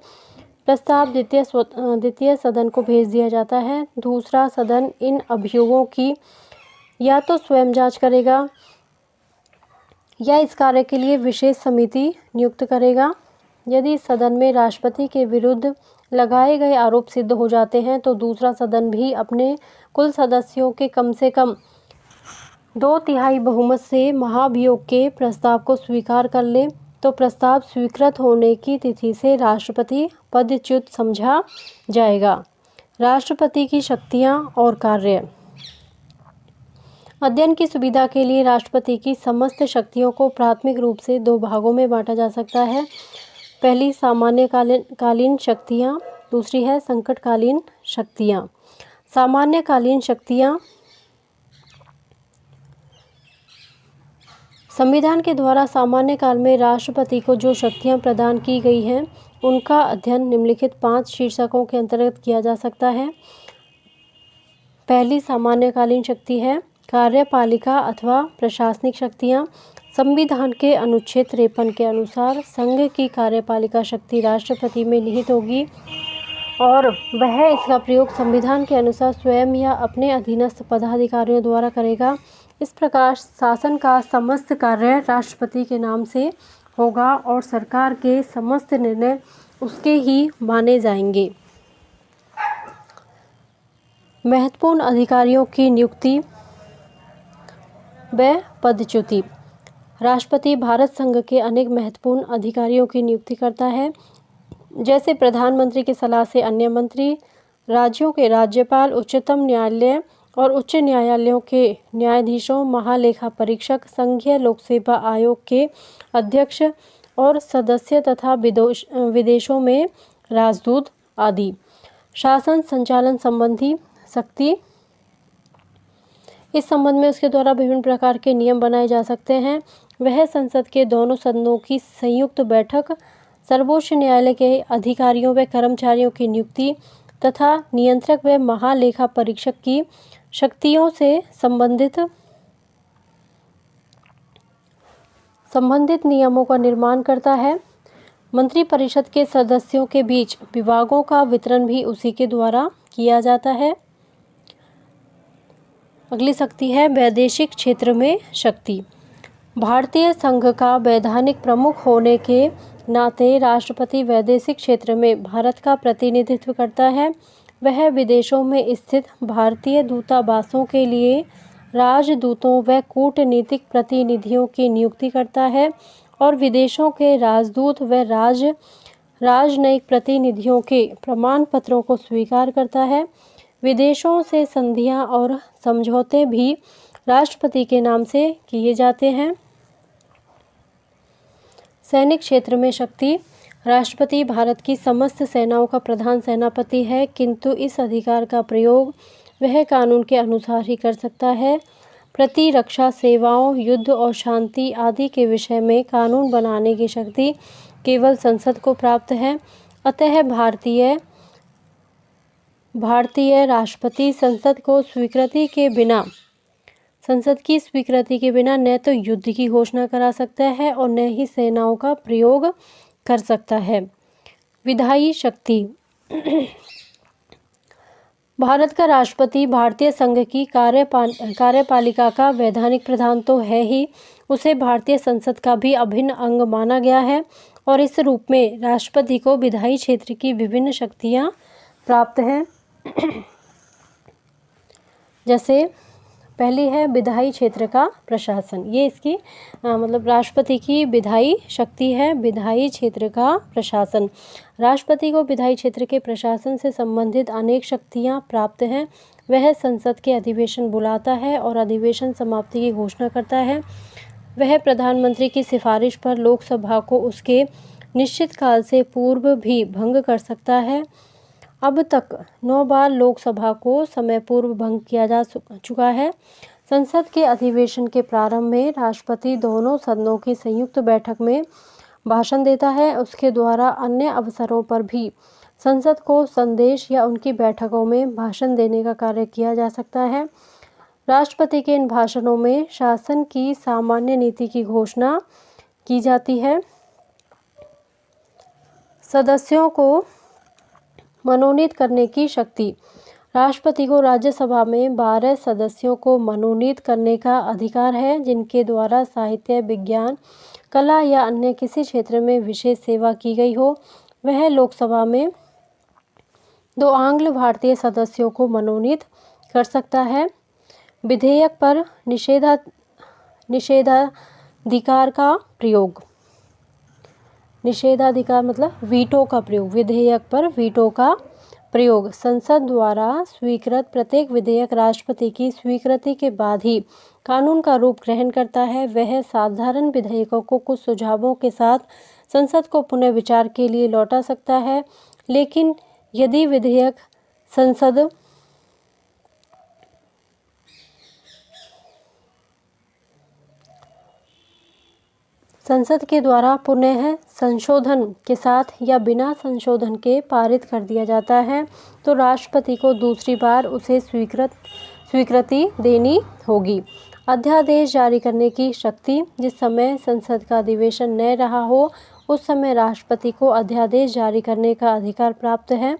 प्रस्ताव द्वितीय सदन को भेज दिया जाता है। दूसरा सदन इन अभियोगों की या तो स्वयं जांच करेगा या इस कार्य के लिए विशेष समिति नियुक्त करेगा। यदि सदन में राष्ट्रपति के विरुद्ध लगाए गए आरोप सिद्ध हो जाते हैं तो दूसरा सदन भी अपने कुल सदस्यों के कम से कम 2/3 बहुमत से महाभियोग के प्रस्ताव को स्वीकार कर ले तो प्रस्ताव स्वीकृत होने की तिथि से राष्ट्रपति पदच्युत समझा जाएगा। राष्ट्रपति की शक्तियां और कार्य। अध्ययन की सुविधा के लिए राष्ट्रपति की समस्त शक्तियों को प्राथमिक रूप से 2 भागों में बांटा जा सकता है। पहली सामान्य कालीन शक्तियाँ, दूसरी है संकटकालीन शक्तियाँ। सामान्य कालीन शक्तियाँ संविधान के द्वारा सामान्य काल में राष्ट्रपति को जो शक्तियाँ प्रदान की गई हैं उनका अध्ययन निम्नलिखित 5 शीर्षकों के अंतर्गत किया जा सकता है। पहली सामान्यकालीन शक्ति है कार्यपालिका अथवा प्रशासनिक शक्तियाँ। संविधान के अनुच्छेद 53 के अनुसार संघ की कार्यपालिका शक्ति राष्ट्रपति में निहित होगी और वह इसका प्रयोग संविधान के अनुसार स्वयं या अपने अधीनस्थ पदाधिकारियों द्वारा करेगा। इस प्रकार शासन का समस्त कार्य राष्ट्रपति के नाम से होगा और सरकार के समस्त निर्णय उसके ही माने जाएंगे। महत्वपूर्ण अधिकारियों की नियुक्ति व पदच्युति। राष्ट्रपति भारत संघ के अनेक महत्वपूर्ण अधिकारियों की नियुक्ति करता है, जैसे प्रधानमंत्री की सलाह से अन्य मंत्री, राज्यों के राज्यपाल, उच्चतम न्यायालय और उच्च न्यायालयों के न्यायाधीशों, महालेखा परीक्षक, संघीय लोक सेवा आयोग के अध्यक्ष और सदस्य तथा विदेशों में राजदूत आदि। शासन संचालन संबंधी शक्ति। इस संबंध में उसके द्वारा विभिन्न प्रकार के नियम बनाए जा सकते हैं। वह संसद के दोनों सदनों की संयुक्त बैठक, सर्वोच्च न्यायालय के अधिकारियों व कर्मचारियों की नियुक्ति तथा नियंत्रक व महालेखा परीक्षक की शक्तियों से संबंधित नियमों का निर्माण करता है। मंत्रिपरिषद के सदस्यों के बीच विभागों का वितरण भी उसी के द्वारा किया जाता है। अगली शक्ति है वैदेशिक क्षेत्र में शक्ति। भारतीय संघ का वैधानिक प्रमुख होने के नाते राष्ट्रपति वैदेशिक क्षेत्र में भारत का प्रतिनिधित्व करता है। वह विदेशों में स्थित भारतीय दूतावासों के लिए राजदूतों व कूटनीतिक प्रतिनिधियों की नियुक्ति करता है और विदेशों के राजदूत व राजनयिक प्रतिनिधियों के प्रमाण पत्रों को स्वीकार करता है। विदेशों से संधियां और समझौते भी राष्ट्रपति के नाम से किए जाते हैं। सैनिक क्षेत्र में शक्ति। राष्ट्रपति भारत की समस्त सेनाओं का प्रधान सेनापति है, किंतु इस अधिकार का प्रयोग वह कानून के अनुसार ही कर सकता है। प्रतिरक्षा सेवाओं, युद्ध और शांति आदि के विषय में कानून बनाने की शक्ति केवल संसद को प्राप्त है। अतः भारतीय राष्ट्रपति संसद की स्वीकृति के बिना न तो युद्ध की घोषणा करा सकता है और न ही सेनाओं का प्रयोग कर सकता है। विधायी शक्ति। भारत का राष्ट्रपति भारतीय संघ की कार्यपालिका का वैधानिक प्रधान तो है ही, उसे भारतीय संसद का भी अभिन्न अंग माना गया है और इस रूप में राष्ट्रपति को विधायी क्षेत्र की विभिन्न शक्तियां प्राप्त हैं। जैसे पहली है विधायी क्षेत्र का प्रशासन। ये इसकी मतलब राष्ट्रपति की विधायी शक्ति है, विधायी क्षेत्र का प्रशासन। राष्ट्रपति को विधायी क्षेत्र के प्रशासन से संबंधित अनेक शक्तियां प्राप्त हैं। वह संसद के अधिवेशन बुलाता है और अधिवेशन समाप्ति की घोषणा करता है। वह प्रधानमंत्री की सिफारिश पर लोकसभा को उसके निश्चित काल से पूर्व भी भंग कर सकता है। अब तक 9 बार लोकसभा को समय पूर्व भंग किया जा चुका है। संसद के अधिवेशन के प्रारंभ में राष्ट्रपति दोनों सदनों की संयुक्त बैठक में भाषण देता है। उसके द्वारा अन्य अवसरों पर भी संसद को संदेश या उनकी बैठकों में भाषण देने का कार्य किया जा सकता है। राष्ट्रपति के इन भाषणों में शासन की सामान्य नीति की घोषणा की जाती है। सदस्यों को मनोनीत करने की शक्ति। राष्ट्रपति को राज्यसभा में 12 सदस्यों को मनोनीत करने का अधिकार है, जिनके द्वारा साहित्य, विज्ञान, कला या अन्य किसी क्षेत्र में विशेष सेवा की गई हो। वह लोकसभा में 2 आंग्ल भारतीय सदस्यों को मनोनीत कर सकता है। विधेयक पर निषेधाधिकार का प्रयोग। निषेधाधिकार मतलब वीटो का प्रयोग। विधेयक पर वीटो का प्रयोग। संसद द्वारा स्वीकृत प्रत्येक विधेयक राष्ट्रपति की स्वीकृति के बाद ही कानून का रूप ग्रहण करता है। वह साधारण विधेयकों को कुछ सुझावों के साथ संसद को पुनः विचार के लिए लौटा सकता है, लेकिन यदि विधेयक संसद के द्वारा पुनः संशोधन के साथ या बिना संशोधन के पारित कर दिया जाता है, तो राष्ट्रपति को दूसरी बार उसे स्वीकृति देनी होगी। अध्यादेश जारी करने की शक्ति। जिस समय संसद का अधिवेशन न रहा हो, उस समय राष्ट्रपति को अध्यादेश जारी करने का अधिकार प्राप्त है।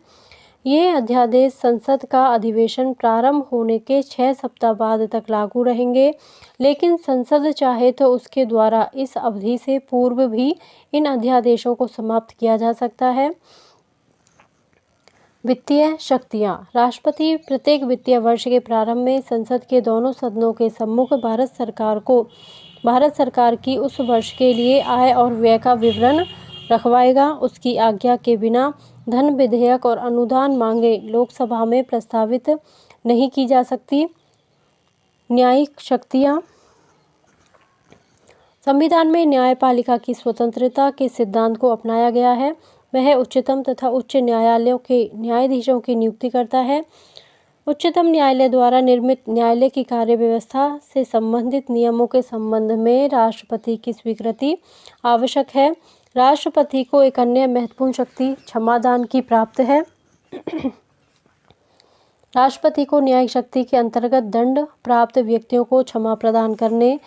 ये अध्यादेश संसद का अधिवेशन प्रारंभ होने के 6 सप्ताह बाद तक लागू रहेंगे, लेकिन संसद चाहे तो उसके द्वारा इस अवधि से पूर्व भी इन अध्यादेशों को समाप्त किया जा सकता है। वित्तीय शक्तियाँ। राष्ट्रपति प्रत्येक वित्तीय वर्ष के प्रारंभ में संसद के दोनों सदनों के सम्मुख भारत सरकार की उस वर्ष के लिए आय और व्यय का विवरण रखवाएगा। उसकी आज्ञा के बिना धन विधेयक और अनुदान मांगे लोकसभा में प्रस्तावित नहीं की जा सकती। न्यायिक शक्तियाँ। संविधान में न्यायपालिका की स्वतंत्रता के सिद्धांत को अपनाया गया है। वह उच्चतम तथा उच्च न्यायालयों के न्यायाधीशों की नियुक्ति करता है। उच्चतम न्यायालय द्वारा निर्मित न्यायालय की कार्य व्यवस्था से संबंधित नियमों के संबंध में राष्ट्रपति की स्वीकृति आवश्यक है। राष्ट्रपति को एक अन्य महत्वपूर्ण शक्ति क्षमादान की प्राप्त है। राष्ट्रपति को न्यायिक शक्ति के अंतर्गत दंड प्राप्त व्यक्तियों को क्षमा प्रदान करने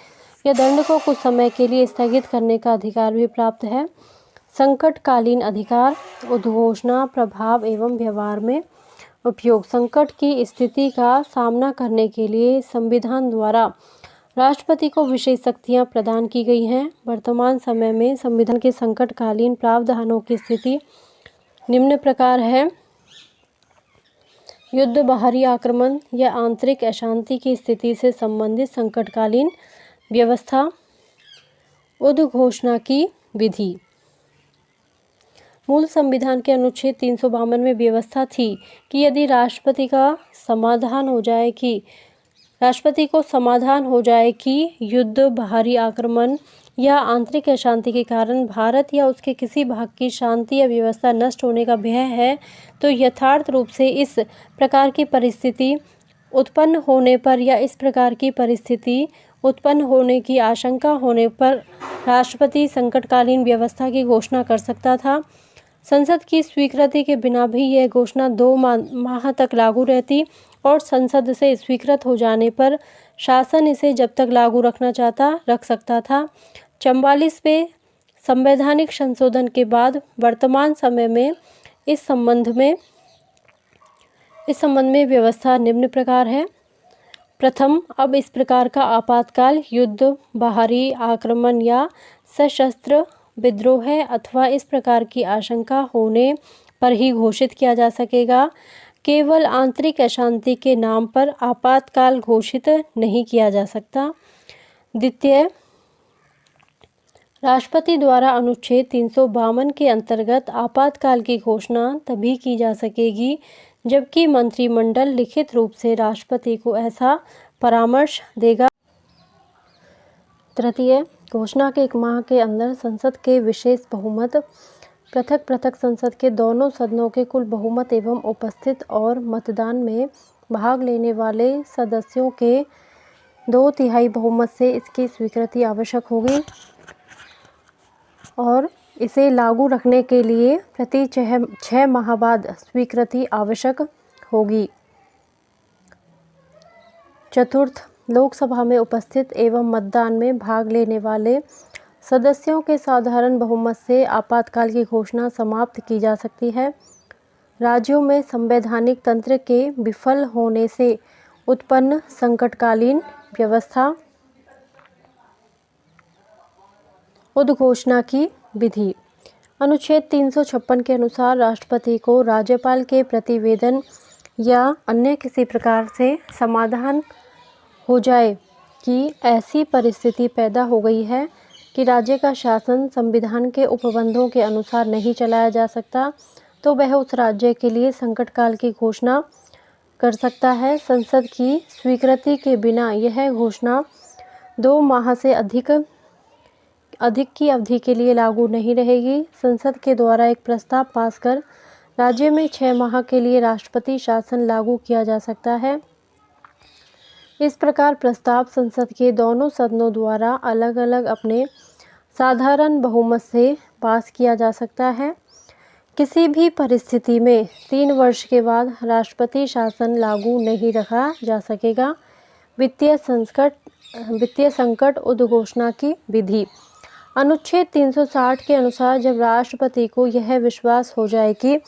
या दंड को कुछ समय के लिए स्थगित करने का अधिकार भी प्राप्त है। संकटकालीन अधिकार। उद्घोषणा, प्रभाव एवं व्यवहार में उपयोग। संकट की स्थिति का सामना करने के लिए संविधान द्वारा राष्ट्रपति को विशेष शक्तियां प्रदान की गई हैं। वर्तमान समय में संविधान के संकटकालीन प्रावधानों की स्थिति निम्न प्रकार है। युद्ध, बाहरी आक्रमण या आंतरिक अशांति की स्थिति से संबंधित संकटकालीन व्यवस्था। उद्घोषणा की विधि। मूल संविधान के अनुच्छेद 352 में व्यवस्था थी कि यदि राष्ट्रपति को समाधान हो जाए कि युद्ध, बाहरी आक्रमण या आंतरिक अशांति के कारण भारत या उसके किसी भाग की शांति या व्यवस्था नष्ट होने का भय है, तो यथार्थ रूप से इस प्रकार की परिस्थिति उत्पन्न होने पर या इस प्रकार की परिस्थिति उत्पन्न होने की आशंका होने पर राष्ट्रपति संकटकालीन व्यवस्था की घोषणा कर सकता था। संसद की स्वीकृति के बिना भी यह घोषणा 2 माह तक लागू रहती और संसद से स्वीकृत हो जाने पर शासन इसे जब तक लागू रखना चाहता रख सकता था। 44वें संवैधानिक संशोधन के बाद वर्तमान समय में इस संबंध में व्यवस्था निम्न प्रकार है। प्रथम, अब इस प्रकार का आपातकाल युद्ध, बाहरी आक्रमण या सशस्त्र विद्रोह है अथवा इस प्रकार की आशंका होने पर ही घोषित किया जा सकेगा। केवल आंतरिक अशांति के नाम पर आपातकाल घोषित नहीं किया जा सकता। द्वितीय, राष्ट्रपति द्वारा अनुच्छेद 352 के अंतर्गत आपातकाल की घोषणा तभी की जा सकेगी जबकि मंत्रिमंडल लिखित रूप से राष्ट्रपति को ऐसा परामर्श देगा। तृतीय, घोषणा के 1 माह के अंदर संसद के विशेष बहुमत, पृथक संसद के दोनों सदनों के कुल बहुमत एवं उपस्थित और मतदान में भाग लेने वाले सदस्यों के 2/3 बहुमत से इसकी स्वीकृति आवश्यक होगी और इसे लागू रखने के लिए प्रति 6 माह बाद स्वीकृति आवश्यक होगी। चतुर्थ, लोकसभा में उपस्थित एवं मतदान में भाग लेने वाले सदस्यों के साधारण बहुमत से आपातकाल की घोषणा समाप्त की जा सकती है। राज्यों में संवैधानिक तंत्र के विफल होने से उत्पन्न संकटकालीन व्यवस्था उद्घोषणा की विधि। अनुच्छेद 356 के अनुसार राष्ट्रपति को राज्यपाल के प्रतिवेदन या अन्य किसी प्रकार से समाधान हो जाए कि ऐसी परिस्थिति पैदा हो गई है कि राज्य का शासन संविधान के उपबंधों के अनुसार नहीं चलाया जा सकता, तो वह उस राज्य के लिए संकटकाल की घोषणा कर सकता है। संसद की स्वीकृति के बिना यह घोषणा 2 माह से अधिक की अवधि के लिए लागू नहीं रहेगी। संसद के द्वारा एक प्रस्ताव पास कर राज्य में 6 माह के लिए राष्ट्रपति शासन लागू किया जा सकता है। इस प्रकार प्रस्ताव संसद के दोनों सदनों द्वारा अलग अलग अपने साधारण बहुमत से पास किया जा सकता है। किसी भी परिस्थिति में 3 वर्ष के बाद राष्ट्रपति शासन लागू नहीं रखा जा सकेगा। वित्तीय संकट उद्घोषणा की विधि। अनुच्छेद 360 के अनुसार जब राष्ट्रपति को यह विश्वास हो जाए कि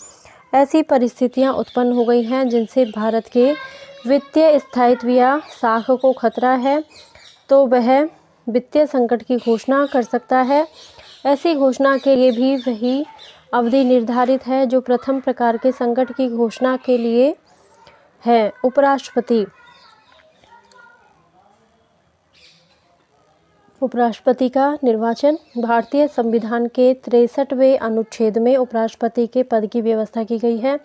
ऐसी परिस्थितियां उत्पन्न हो गई हैं जिनसे भारत के वित्तीय स्थायित्व या साख को खतरा है, तो वह वित्तीय संकट की घोषणा कर सकता है। ऐसी घोषणा के लिए भी वही अवधि निर्धारित है जो प्रथम प्रकार के संकट की घोषणा के लिए है। उपराष्ट्रपति का निर्वाचन। भारतीय संविधान के 63वें अनुच्छेद में उपराष्ट्रपति के पद की व्यवस्था की गई है।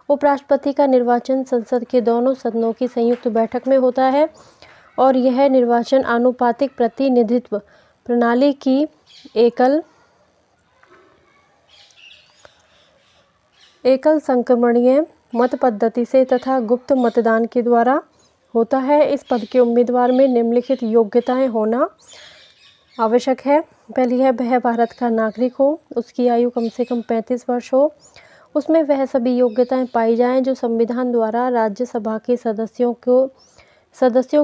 उपराष्ट्रपति का निर्वाचन संसद के दोनों सदनों की संयुक्त बैठक में होता है और यह निर्वाचन आनुपातिक प्रतिनिधित्व प्रणाली की एकल संक्रमणीय मत पद्धति से तथा गुप्त मतदान के द्वारा होता है। इस पद के उम्मीदवार में निम्नलिखित योग्यताएं होना आवश्यक है। पहली है, वह भारत का नागरिक हो, उसकी आयु कम से कम 35 वर्ष हो, उसमें वह सभी योग्यताएं पाई जाएं जो संविधान द्वारा राज्यसभा के सदस्यों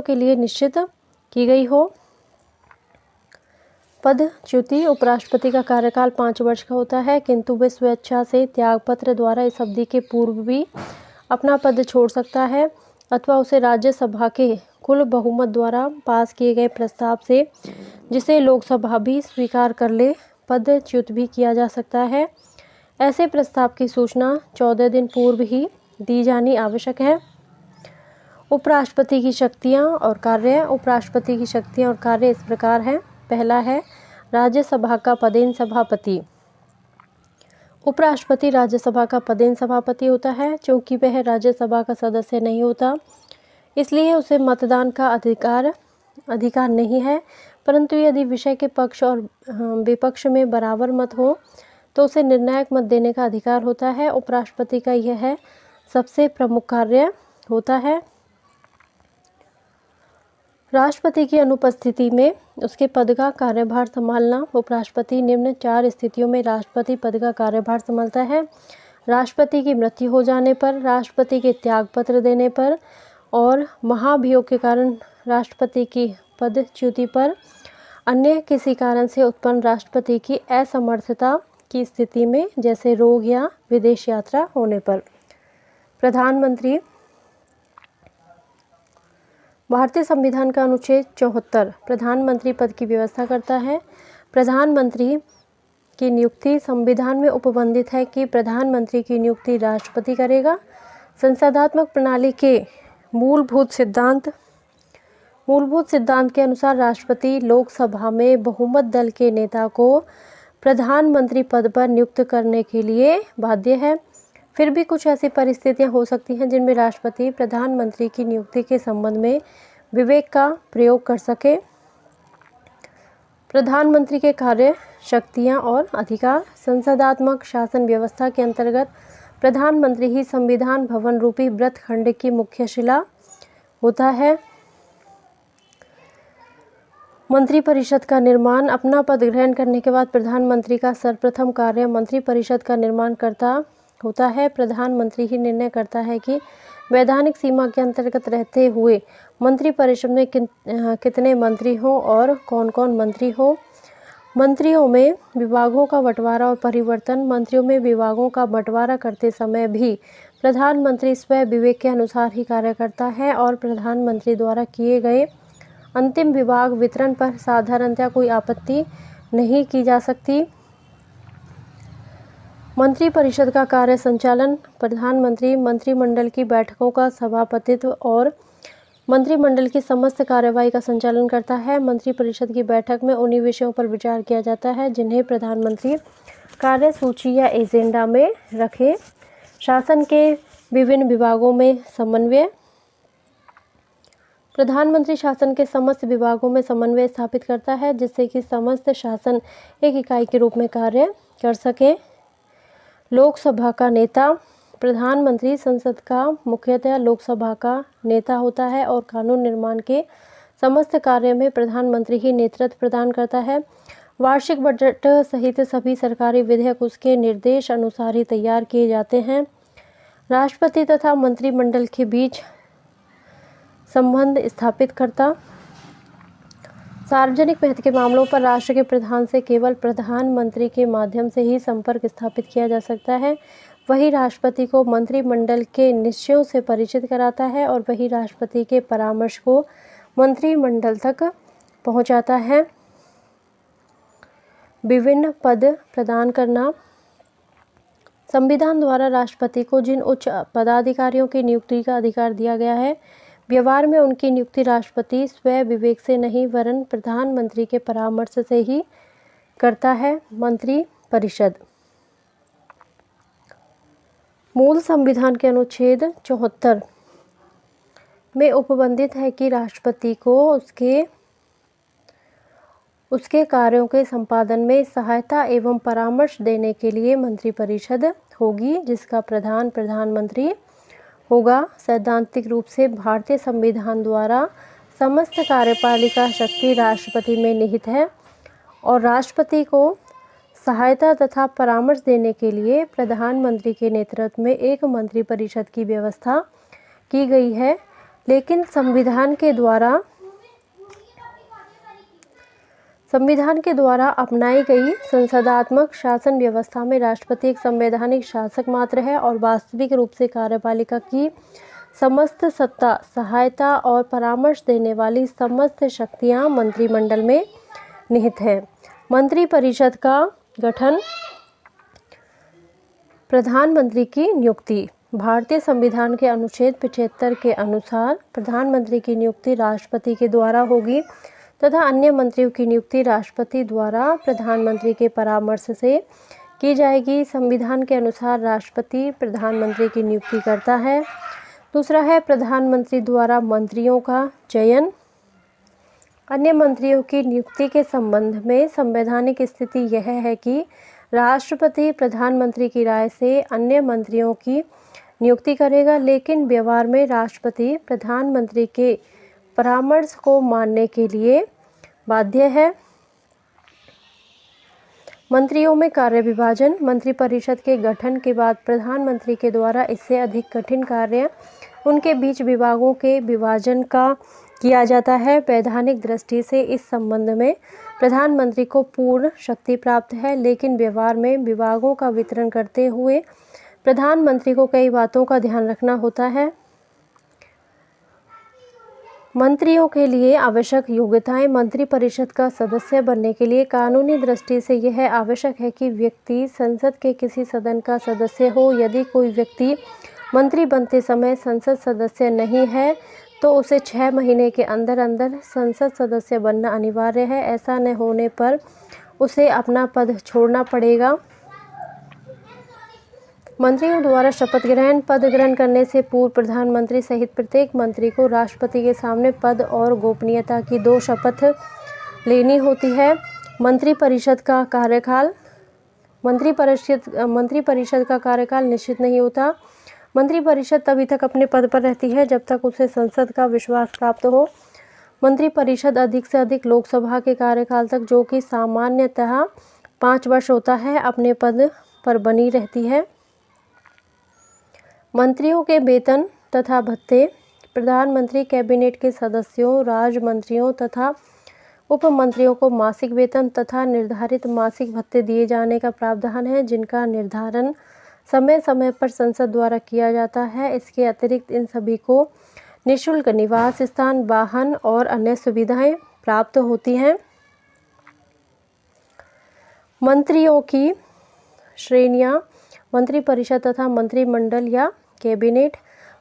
के लिए निश्चित की गई हो। पदच्युति। उपराष्ट्रपति का कार्यकाल 5 वर्ष का होता है, किंतु वे स्वेच्छा से त्यागपत्र द्वारा इस अवधि के पूर्व भी अपना पद छोड़ सकता है अथवा उसे राज्यसभा के कुल बहुमत द्वारा पास किए गए प्रस्ताव से, जिसे लोकसभा भी स्वीकार कर ले, पदच्युत भी किया जा सकता है। ऐसे प्रस्ताव की सूचना 14 दिन पूर्व ही दी जानी आवश्यक है। उपराष्ट्रपति की शक्तियां और कार्य। उपराष्ट्रपति की शक्तियां और कार्य इस प्रकार हैं। पहला है, राज्यसभा का पदेन सभापति। उपराष्ट्रपति राज्यसभा का पदेन सभापति होता है। चूँकि वह राज्यसभा का सदस्य नहीं होता, इसलिए उसे मतदान का अधिकार नहीं है, परंतु यदि विषय के पक्ष और विपक्ष में बराबर मत हो तो उसे निर्णायक मत देने का अधिकार होता है। उपराष्ट्रपति का यह सबसे प्रमुख कार्य होता है। राष्ट्रपति की अनुपस्थिति में उसके पद का कार्यभार संभालना। उपराष्ट्रपति निम्न 4 स्थितियों में राष्ट्रपति पद का कार्यभार संभालता है: राष्ट्रपति की मृत्यु हो जाने पर, राष्ट्रपति के त्यागपत्र देने पर और महाभियोग के कारण राष्ट्रपति की पदच्युति पर, अन्य किसी कारण से उत्पन्न राष्ट्रपति की असमर्थता की स्थिति में, जैसे रोग या विदेश यात्रा होने पर। प्रधानमंत्री। भारतीय संविधान का अनुच्छेद 74 प्रधानमंत्री पद की व्यवस्था करता है। प्रधानमंत्री की नियुक्ति संविधान में उपबंधित है कि प्रधानमंत्री की नियुक्ति राष्ट्रपति करेगा। संसदात्मक प्रणाली के मूलभूत सिद्धांत के अनुसार राष्ट्रपति लोकसभा में बहुमत दल के नेता को प्रधानमंत्री पद पर नियुक्त करने के लिए बाध्य है। फिर भी कुछ ऐसी परिस्थितियां हो सकती हैं जिनमें राष्ट्रपति प्रधानमंत्री की नियुक्ति के संबंध में विवेक का प्रयोग कर सके। प्रधानमंत्री के कार्य, शक्तियां और अधिकार। संसदात्मक शासन व्यवस्था के अंतर्गत प्रधानमंत्री ही संविधान भवन रूपी व्रत खंड की मुख्य शिला होता है। मंत्रिपरिषद का निर्माण। अपना पद ग्रहण करने के बाद प्रधानमंत्री का सर्वप्रथम कार्य मंत्रिपरिषद का निर्माण करता होता है। प्रधानमंत्री ही निर्णय करता है कि वैधानिक सीमा के अंतर्गत रहते हुए मंत्रिपरिषद में कितने मंत्री हों और कौन कौन मंत्री हो। मंत्रियों में विभागों का बंटवारा और परिवर्तन। मंत्रियों में विभागों का बंटवारा करते समय भी प्रधानमंत्री स्वयं विवेक के अनुसार ही कार्य करता है और प्रधानमंत्री द्वारा किए गए अंतिम विभाग वितरण पर साधारणतः कोई आपत्ति नहीं की जा सकती। मंत्रिपरिषद का कार्य संचालन। प्रधानमंत्री मंत्रिमंडल की बैठकों का सभापतित्व और मंत्रिमंडल की समस्त कार्यवाही का संचालन करता है। मंत्रिपरिषद की बैठक में उन्हीं विषयों पर विचार किया जाता है जिन्हें प्रधानमंत्री कार्यसूची या एजेंडा में रखे। शासन के विभिन्न विभागों में समन्वय। प्रधानमंत्री शासन के समस्त विभागों में समन्वय स्थापित करता है जिससे कि समस्त शासन एक इकाई के रूप में कार्य कर सके। लोकसभा का नेता। प्रधानमंत्री संसद का मुख्यतः लोकसभा का नेता होता है और कानून निर्माण के समस्त कार्य में प्रधानमंत्री ही नेतृत्व प्रदान करता है। वार्षिक बजट सहित सभी सरकारी विधेयक उसके निर्देश अनुसार ही तैयार किए जाते हैं। राष्ट्रपति तथा मंत्रिमंडल के बीच संबंध स्थापित करता। सार्वजनिक महत्व के मामलों पर राष्ट्र के प्रधान से केवल प्रधानमंत्री के माध्यम से ही संपर्क स्थापित किया जा सकता है। वही राष्ट्रपति को मंत्रिमंडल के निश्चयों से परिचित कराता है और वही राष्ट्रपति के परामर्श को मंत्रिमंडल तक पहुंचाता है। विभिन्न पद प्रदान करना। संविधान द्वारा राष्ट्रपति को जिन उच्च पदाधिकारियों की नियुक्ति का अधिकार दिया गया है, व्यवहार में उनकी नियुक्ति राष्ट्रपति स्वयं विवेक से नहीं वरन प्रधानमंत्री के परामर्श से ही करता है। मंत्रिपरिषद। मूल संविधान के अनुच्छेद 74 में उपबंधित है कि राष्ट्रपति को उसके कार्यों के संपादन में सहायता एवं परामर्श देने के लिए मंत्रिपरिषद होगी जिसका प्रधान प्रधानमंत्री होगा। सैद्धांतिक रूप से भारतीय संविधान द्वारा समस्त कार्यपालिका शक्ति राष्ट्रपति में निहित है और राष्ट्रपति को सहायता तथा परामर्श देने के लिए प्रधानमंत्री के नेतृत्व में एक मंत्रिपरिषद की व्यवस्था की गई है। लेकिन संविधान के द्वारा अपनाई गई संसदात्मक शासन व्यवस्था में राष्ट्रपति एक संवैधानिक शासक मात्र है और वास्तविक रूप से कार्यपालिका की समस्त सत्ता, सहायता और परामर्श देने वाली समस्त शक्तियां मंत्रिमंडल में निहित है। मंत्रिपरिषद का गठन। प्रधानमंत्री की नियुक्ति। भारतीय संविधान के अनुच्छेद 75 के अनुसार प्रधानमंत्री की नियुक्ति राष्ट्रपति के द्वारा होगी तथा अन्य मंत्रियों की नियुक्ति राष्ट्रपति द्वारा प्रधानमंत्री के परामर्श से की जाएगी। संविधान के अनुसार राष्ट्रपति प्रधानमंत्री की नियुक्ति करता है। दूसरा है प्रधानमंत्री द्वारा मंत्रियों का चयन। अन्य मंत्रियों की नियुक्ति के संबंध में संवैधानिक स्थिति यह है कि राष्ट्रपति प्रधानमंत्री की राय से अन्य मंत्रियों की नियुक्ति करेगा, लेकिन व्यवहार में राष्ट्रपति प्रधानमंत्री के परामर्श को मानने के लिए बाध्य है। मंत्रियों में कार्य विभाजन। मंत्रिपरिषद के गठन के बाद प्रधानमंत्री के द्वारा इससे अधिक कठिन कार्य उनके बीच विभागों के विभाजन का किया जाता है। वैधानिक दृष्टि से इस संबंध में प्रधानमंत्री को पूर्ण शक्ति प्राप्त है, लेकिन व्यवहार में विभागों का वितरण करते हुए प्रधानमंत्री को कई बातों का ध्यान रखना होता है। मंत्रियों के लिए आवश्यक योग्यताएं। मंत्रिपरिषद का सदस्य बनने के लिए कानूनी दृष्टि से यह आवश्यक है कि व्यक्ति संसद के किसी सदन का सदस्य हो। यदि कोई व्यक्ति मंत्री बनते समय संसद सदस्य नहीं है तो उसे 6 महीने के अंदर अंदर संसद सदस्य बनना अनिवार्य है। ऐसा न होने पर उसे अपना पद छोड़ना पड़ेगा। मंत्रियों द्वारा शपथ ग्रहण। पद ग्रहण करने से पूर्व प्रधानमंत्री सहित प्रत्येक मंत्री को राष्ट्रपति के सामने पद और गोपनीयता की 2 शपथ लेनी होती है। मंत्रिपरिषद का कार्यकाल। मंत्रिपरिषद का कार्यकाल निश्चित नहीं होता। मंत्रिपरिषद तभी तक अपने पद पर रहती है जब तक उसे संसद का विश्वास प्राप्त हो। मंत्रिपरिषद अधिक से अधिक लोकसभा के कार्यकाल तक, जो कि सामान्यतः 5 वर्ष होता है, अपने पद पर बनी रहती है। मंत्रियों के वेतन तथा भत्ते। प्रधानमंत्री कैबिनेट के सदस्यों, राज्य मंत्रियों तथा उप मंत्रियों को मासिक वेतन तथा निर्धारित मासिक भत्ते दिए जाने का प्रावधान है, जिनका निर्धारण समय समय पर संसद द्वारा किया जाता है। इसके अतिरिक्त इन सभी को निःशुल्क निवास स्थान, वाहन और अन्य सुविधाएं प्राप्त होती हैं। मंत्रियों की श्रेणियां। मंत्रिपरिषद तथा मंत्रिमंडल या कैबिनेट।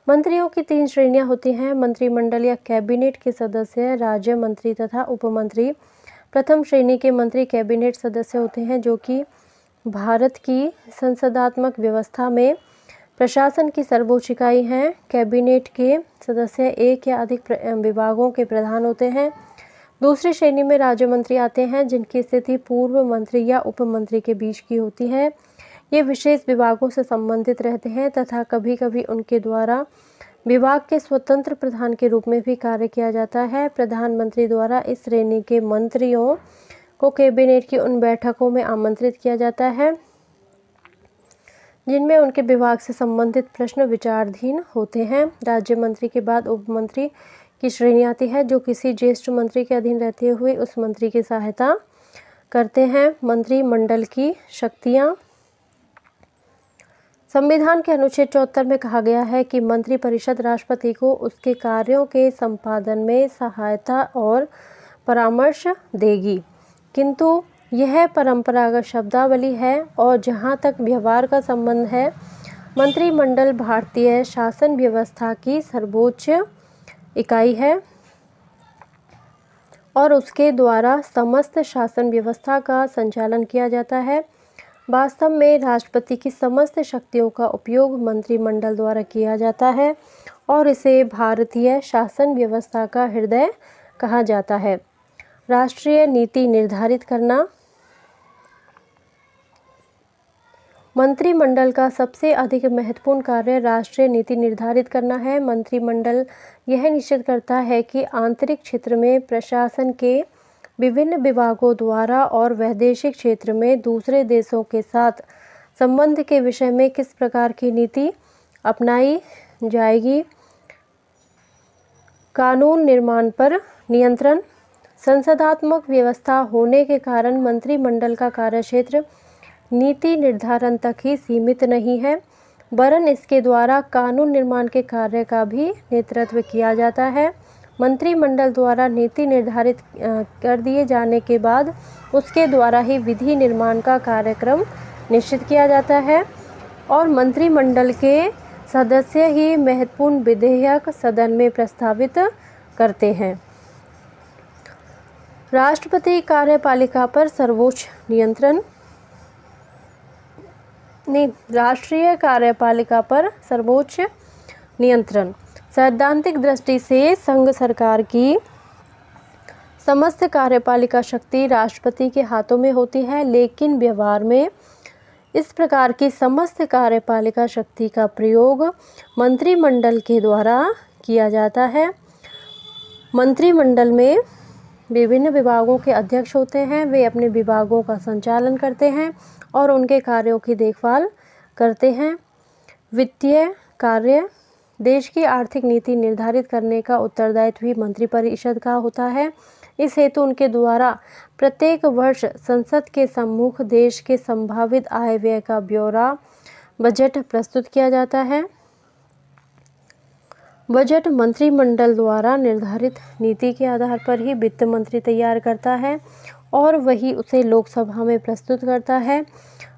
मंत्रियों की 3 श्रेणियां होती हैं। मंत्रिमंडल या कैबिनेट के सदस्य, राज्य मंत्री तथा उपमंत्री। प्रथम श्रेणी के मंत्री कैबिनेट सदस्य होते हैं, जो कि भारत की संसदात्मक व्यवस्था में प्रशासन की सर्वोच्च इकाई हैं। कैबिनेट के सदस्य एक या अधिक विभागों के प्रधान होते हैं। दूसरी श्रेणी में राज्य मंत्री आते हैं, जिनकी स्थिति पूर्व मंत्री या उपमंत्री के बीच की होती है। ये विशेष विभागों से संबंधित रहते हैं तथा कभी कभी उनके द्वारा विभाग के स्वतंत्र प्रधान के रूप में भी कार्य किया जाता है। प्रधानमंत्री द्वारा इस श्रेणी के मंत्रियों को कैबिनेट की उन बैठकों में आमंत्रित किया जाता है जिनमें उनके विभाग से संबंधित प्रश्न विचाराधीन होते हैं। राज्य मंत्री के बाद उपमंत्री की श्रेणी आती है, जो किसी ज्येष्ठ मंत्री के अधीन रहते हुए उस मंत्री की सहायता करते हैं। मंत्रिमंडल की शक्तियाँ। संविधान के अनुच्छेद 74 में कहा गया है कि मंत्रिपरिषद राष्ट्रपति को उसके कार्यों के संपादन में सहायता और परामर्श देगी, किंतु यह परंपरागत शब्दावली है और जहाँ तक व्यवहार का संबंध है, मंत्रिमंडल भारतीय शासन व्यवस्था की सर्वोच्च इकाई है और उसके द्वारा समस्त शासन व्यवस्था का संचालन किया जाता है। वास्तव में राष्ट्रपति की समस्त शक्तियों का उपयोग मंत्रिमंडल द्वारा किया जाता है और इसे भारतीय शासन व्यवस्था का हृदय कहा जाता है। राष्ट्रीय नीति निर्धारित करना। मंत्रिमंडल का सबसे अधिक महत्वपूर्ण कार्य राष्ट्रीय नीति निर्धारित करना है। मंत्रिमंडल यह निश्चित करता है कि आंतरिक क्षेत्र में प्रशासन के विभिन्न विभागों द्वारा और वैदेशिक क्षेत्र में दूसरे देशों के साथ संबंध के विषय में किस प्रकार की नीति अपनाई जाएगी। कानून निर्माण पर नियंत्रण। संसदात्मक व्यवस्था होने के कारण मंत्रिमंडल का कार्यक्षेत्र नीति निर्धारण तक ही सीमित नहीं है, वरन इसके द्वारा कानून निर्माण के कार्य का भी नेतृत्व किया जाता है। मंत्रिमंडल द्वारा नीति निर्धारित कर दिए जाने के बाद उसके द्वारा ही विधि निर्माण का कार्यक्रम निश्चित किया जाता है और मंत्रिमंडल के सदस्य ही महत्वपूर्ण विधेयक सदन में प्रस्तावित करते हैं। राष्ट्रपति कार्यपालिका पर सर्वोच्च नियंत्रण। राष्ट्रीय कार्यपालिका पर सर्वोच्च नियंत्रण। सैद्धांतिक दृष्टि से संघ सरकार की समस्त कार्यपालिका शक्ति राष्ट्रपति के हाथों में होती है, लेकिन व्यवहार में इस प्रकार की समस्त कार्यपालिका शक्ति का प्रयोग मंत्रिमंडल के द्वारा किया जाता है। मंत्रिमंडल में विभिन्न विभागों के अध्यक्ष होते हैं। वे अपने विभागों का संचालन करते हैं और उनके कार्यों की देखभाल करते हैं। वित्तीय कार्य, देश की आर्थिक नीति निर्धारित करने का उत्तरदायित्व भी मंत्रिपरिषद का होता है। इस हेतु उनके द्वारा प्रत्येक वर्ष संसद के सम्मुख देश के संभावित आय व्यय का ब्यौरा बजट प्रस्तुत किया जाता है। बजट मंत्रिमंडल द्वारा निर्धारित नीति के आधार पर ही वित्त मंत्री तैयार करता है और वही उसे लोकसभा में प्रस्तुत करता है।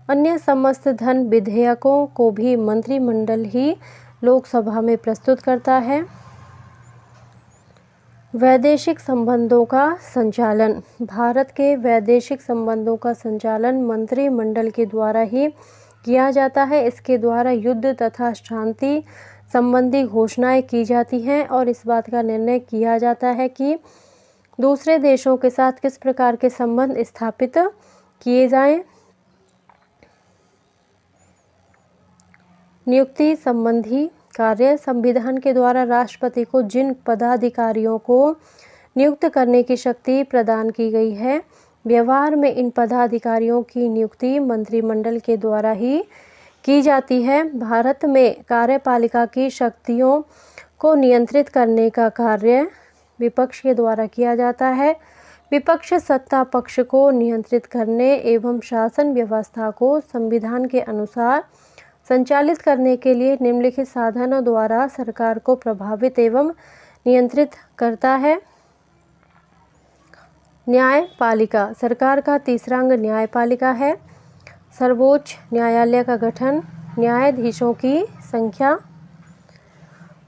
अन्य समस्त धन विधेयकों को भी मंत्रिमंडल ही लोकसभा में प्रस्तुत करता है। वैदेशिक संबंधों का संचालन, भारत के वैदेशिक संबंधों का संचालन मंत्रिमंडल के द्वारा ही किया जाता है। इसके द्वारा युद्ध तथा शांति संबंधी घोषणाएं की जाती हैं और इस बात का निर्णय किया जाता है कि दूसरे देशों के साथ किस प्रकार के संबंध स्थापित किए जाएं। नियुक्ति संबंधी कार्य, संविधान के द्वारा राष्ट्रपति को जिन पदाधिकारियों को नियुक्त करने की शक्ति प्रदान की गई है, व्यवहार में इन पदाधिकारियों की नियुक्ति मंत्रिमंडल के द्वारा ही की जाती है। भारत में कार्यपालिका की शक्तियों को नियंत्रित करने का कार्य विपक्ष के द्वारा किया जाता है। विपक्ष सत्ता पक्ष को नियंत्रित करने एवं शासन व्यवस्था को संविधान के अनुसार संचालित करने के लिए निम्नलिखित साधनों द्वारा सरकार को प्रभावित एवं नियंत्रित करता है। न्यायपालिका, सरकार का तीसरा अंग न्यायपालिका है। सर्वोच्च न्यायालय का गठन, न्यायाधीशों की संख्या।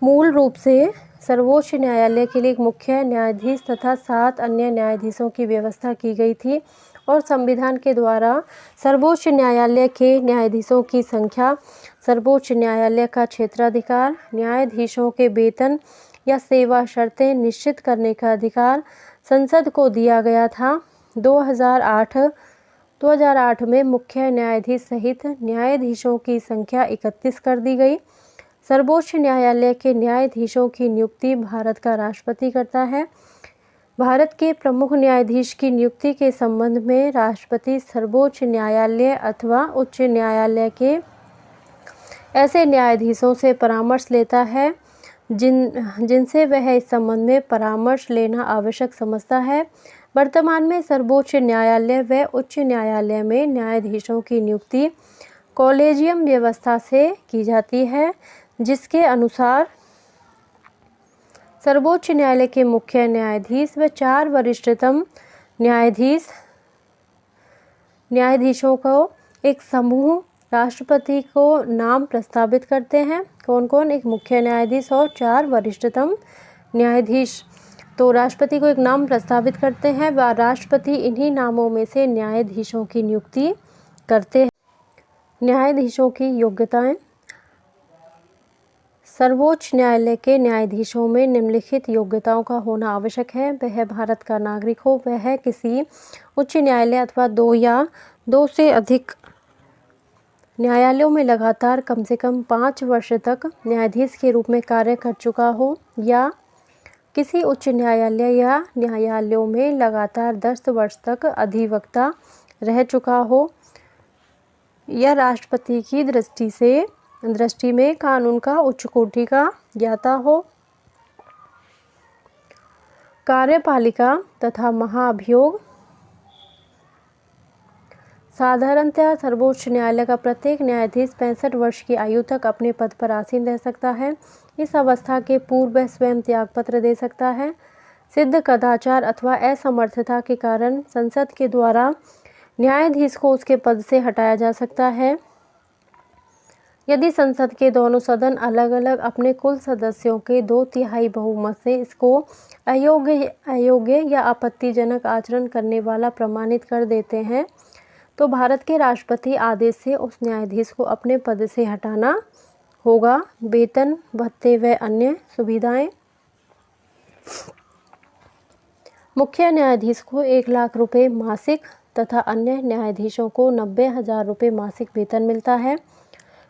मूल रूप से सर्वोच्च न्यायालय के लिए एक मुख्य न्यायाधीश तथा 7 अन्य न्यायाधीशों की व्यवस्था की गई थी और संविधान के द्वारा सर्वोच्च न्यायालय के न्यायाधीशों की संख्या, सर्वोच्च न्यायालय का क्षेत्राधिकार, न्यायाधीशों के वेतन या सेवा शर्तें निश्चित करने का अधिकार संसद को दिया गया था। 2008 में मुख्य न्यायाधीश सहित न्यायाधीशों की संख्या 31 कर दी गई। सर्वोच्च न्यायालय के न्यायाधीशों की नियुक्ति भारत का राष्ट्रपति करता है। भारत के प्रमुख न्यायाधीश की नियुक्ति के संबंध में राष्ट्रपति सर्वोच्च न्यायालय अथवा उच्च न्यायालय के ऐसे न्यायाधीशों से परामर्श लेता है जिनसे वह इस संबंध में परामर्श लेना आवश्यक समझता है। वर्तमान में सर्वोच्च न्यायालय व उच्च न्यायालय में न्यायाधीशों की नियुक्ति कॉलेजियम व्यवस्था से की जाती है, जिसके अनुसार सर्वोच्च न्यायालय के मुख्य न्यायाधीश व 4 वरिष्ठतम न्यायाधीशों को एक समूह राष्ट्रपति को नाम प्रस्तावित करते हैं। कौन कौन? एक मुख्य न्यायाधीश और 4 वरिष्ठतम न्यायाधीश। तो राष्ट्रपति को एक नाम प्रस्तावित करते हैं व राष्ट्रपति इन्हीं नामों में से न्यायाधीशों की नियुक्ति करते हैं। न्यायाधीशों की योग्यताएं, सर्वोच्च न्यायालय के न्यायाधीशों में निम्नलिखित योग्यताओं का होना आवश्यक है। वह भारत का नागरिक हो, वह किसी उच्च न्यायालय अथवा 2 या 2 से अधिक न्यायालयों में लगातार कम से कम 5 वर्ष तक न्यायाधीश के रूप में कार्य कर चुका हो, या किसी उच्च न्यायालय या न्यायालयों में लगातार 10 वर्ष तक अधिवक्ता रह चुका हो, या राष्ट्रपति की दृष्टि में कानून का उच्च कोटि का ज्ञाता हो। कार्यपालिका तथा महाभियोग, साधारणतः सर्वोच्च न्यायालय का प्रत्येक न्यायाधीश 65 वर्ष की आयु तक अपने पद पर आसीन रह सकता है। इस अवस्था के पूर्व वह स्वयं त्यागपत्र दे सकता है। सिद्ध कदाचार अथवा असमर्थता के कारण संसद के द्वारा न्यायाधीश को उसके पद से हटाया जा सकता है। यदि संसद के दोनों सदन अलग अलग अपने कुल सदस्यों के 2/3 बहुमत से इसको अयोग्य या आपत्तिजनक आचरण करने वाला प्रमाणित कर देते हैं, तो भारत के राष्ट्रपति आदेश से उस न्यायाधीश को अपने पद से हटाना होगा। वेतन, भत्ते व अन्य सुविधाएं। मुख्य न्यायाधीश को 1 लाख रुपये मासिक तथा अन्य न्यायाधीशों को 90,000 रुपये मासिक वेतन मिलता है।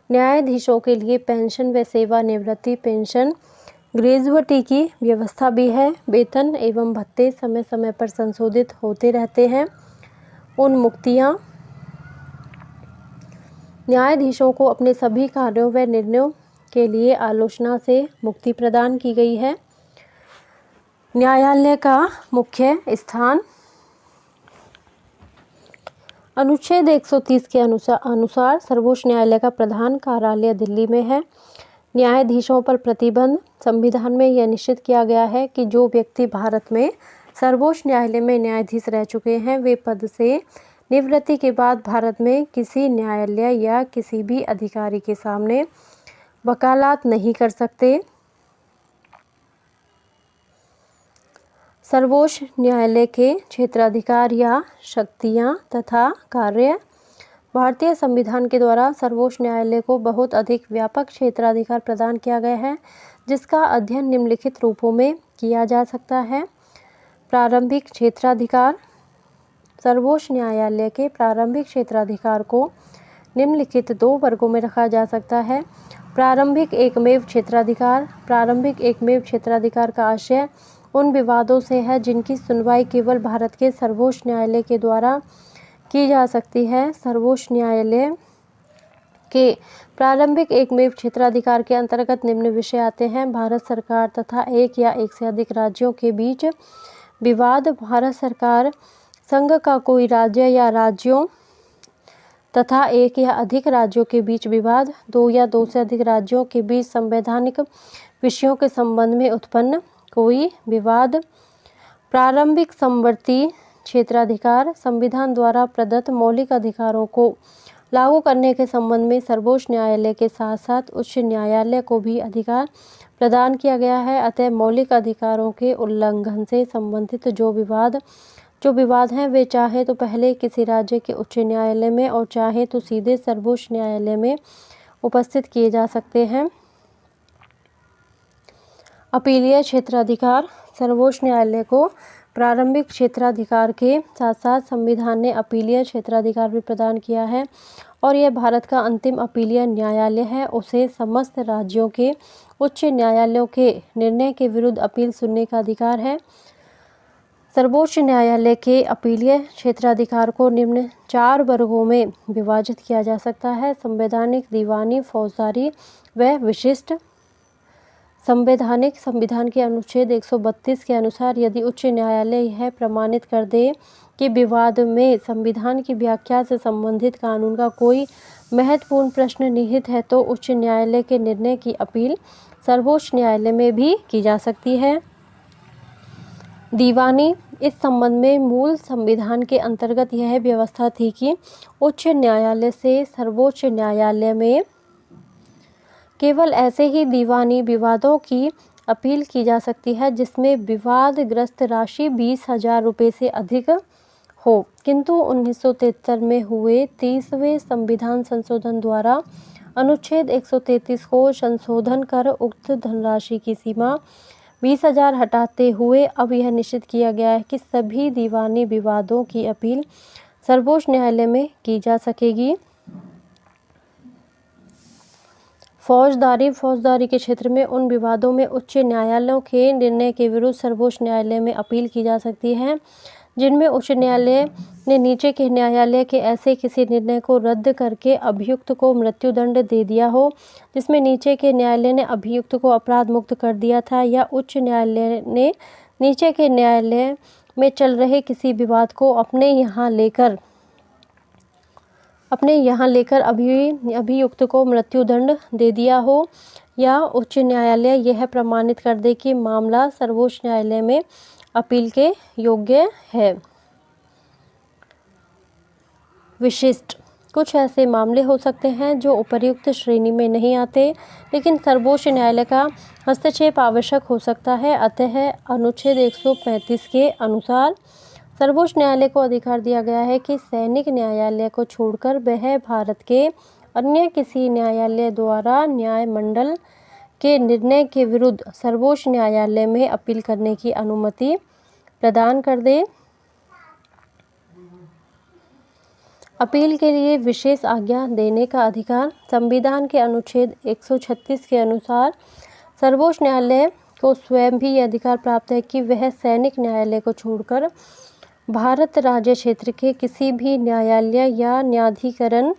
न्यायाधीशों के लिए पेंशन व सेवानिवृत्ति पेंशन, ग्रेजुएटी की व्यवस्था भी है। वेतन एवं भत्ते समय समय पर संशोधित होते रहते हैं। उन्मुक्तियाँ। न्यायाधीशों को अपने सभी कार्यों व निर्णयों के लिए आलोचना से मुक्ति प्रदान की गई है। न्यायालय का मुख्य स्थान। अनुच्छेद 130 के अनुसार सर्वोच्च न्यायालय का प्रधान कार्यालय दिल्ली में है। न्यायाधीशों पर प्रतिबंध। संविधान में यह निश्चित किया गया है कि जो व्यक्ति भारत में सर्वोच्च न्यायालय में न्यायाधीश रह चुके हैं वे पद से निवृत्ति के बाद भारत में किसी न्यायालय या किसी भी अधिकारी के सामने वकालत नहीं कर सकते। सर्वोच्च न्यायालय के क्षेत्राधिकार या शक्तियाँ तथा कार्य। भारतीय संविधान के द्वारा सर्वोच्च न्यायालय को बहुत अधिक व्यापक क्षेत्राधिकार प्रदान किया गया है, जिसका अध्ययन निम्नलिखित रूपों में किया जा सकता है। प्रारंभिक क्षेत्राधिकार। सर्वोच्च न्यायालय के प्रारंभिक क्षेत्राधिकार को निम्नलिखित 2 वर्गों में रखा जा सकता है। प्रारंभिक एकमेव क्षेत्राधिकार। प्रारंभिक एकमेव क्षेत्राधिकार का आशय उन विवादों से है जिनकी सुनवाई केवल भारत के सर्वोच्च न्यायालय के द्वारा की जा सकती है। सर्वोच्च न्यायालय के प्रारंभिक एकमेव क्षेत्राधिकार के अंतर्गत निम्न विषय आते हैं। भारत सरकार तथा एक या एक से अधिक राज्यों के बीच विवाद। भारत सरकार, संघ का कोई राज्य या राज्यों तथा एक या अधिक राज्यों के बीच विवाद। 2 या 2 से अधिक राज्यों के बीच संवैधानिक विषयों के संबंध में उत्पन्न कोई विवाद। प्रारंभिक समवर्ती क्षेत्राधिकार। संविधान द्वारा प्रदत्त मौलिक अधिकारों को लागू करने के संबंध में सर्वोच्च न्यायालय के साथ साथ उच्च न्यायालय को भी अधिकार प्रदान किया गया है। अतः मौलिक अधिकारों के उल्लंघन से संबंधित जो विवाद हैं वे चाहे तो पहले किसी राज्य के उच्च न्यायालय में और चाहे तो सीधे सर्वोच्च न्यायालय में उपस्थित किए जा सकते हैं। अपीलीय क्षेत्राधिकार। सर्वोच्च न्यायालय को प्रारंभिक क्षेत्राधिकार के साथ साथ संविधान ने अपीलीय क्षेत्राधिकार भी प्रदान किया है और यह भारत का अंतिम अपीलीय न्यायालय है। उसे समस्त राज्यों के उच्च न्यायालयों के निर्णय के विरुद्ध अपील सुनने का अधिकार है। सर्वोच्च न्यायालय के अपीलीय क्षेत्राधिकार को निम्न 4 वर्गों में विभाजित किया जा सकता है। संवैधानिक, दीवानी, फौजदारी व विशिष्ट। संवैधानिक। संविधान के अनुच्छेद 132 के अनुसार यदि उच्च न्यायालय यह प्रमाणित कर दे कि विवाद में संविधान की व्याख्या से संबंधित कानून का कोई महत्वपूर्ण प्रश्न निहित है तो उच्च न्यायालय के निर्णय की अपील सर्वोच्च न्यायालय में भी की जा सकती है। दीवानी। इस संबंध में मूल संविधान के अंतर्गत यह व्यवस्था थी कि उच्च न्यायालय से सर्वोच्च न्यायालय में केवल ऐसे ही दीवानी विवादों की अपील की जा सकती है जिसमें विवादग्रस्त राशि 20,000 रुपये से अधिक हो, किंतु 1973 में हुए 30वें संविधान संशोधन द्वारा अनुच्छेद 133 को संशोधन कर उक्त धनराशि की सीमा 20,000 हटाते हुए अब यह निश्चित किया गया है कि सभी दीवानी विवादों की अपील सर्वोच्च न्यायालय में की जा सकेगी। फौजदारी के क्षेत्र में उन विवादों में उच्च न्यायालयों के निर्णय के विरुद्ध सर्वोच्च न्यायालय में अपील की जा सकती है जिनमें उच्च न्यायालय ने नीचे के न्यायालय के ऐसे किसी निर्णय को रद्द करके अभियुक्त को मृत्युदंड दे दिया हो जिसमें नीचे के न्यायालय ने अभियुक्त को अपराध मुक्त कर दिया था, या उच्च न्यायालय ने नीचे के न्यायालय में चल रहे किसी विवाद को अपने यहाँ लेकर अभियुक्त को मृत्युदंड दे दिया हो, या उच्च न्यायालय यह प्रमाणित कर दे कि मामला सर्वोच्च न्यायालय में अपील के योग्य है। विशिष्ट। कुछ ऐसे मामले हो सकते हैं जो उपर्युक्त श्रेणी में नहीं आते लेकिन सर्वोच्च न्यायालय का हस्तक्षेप आवश्यक हो सकता है। अतः अनुच्छेद 135 के अनुसार सर्वोच्च न्यायालय को अधिकार दिया गया है कि सैनिक न्यायालय को छोड़कर वह भारत के अन्य किसी न्यायालय द्वारा न्यायमंडल के निर्णय के विरुद्ध सर्वोच्च न्यायालय में अपील करने की अनुमति प्रदान कर दे। अपील के लिए विशेष आज्ञा देने का अधिकार संविधान के अनुच्छेद 136 के अनुसार सर्वोच्च न्यायालय को स्वयं भी यह अधिकार प्राप्त है कि वह सैनिक न्यायालय को छोड़कर भारत राज्य क्षेत्र के किसी भी न्यायालय या न्यायाधिकरण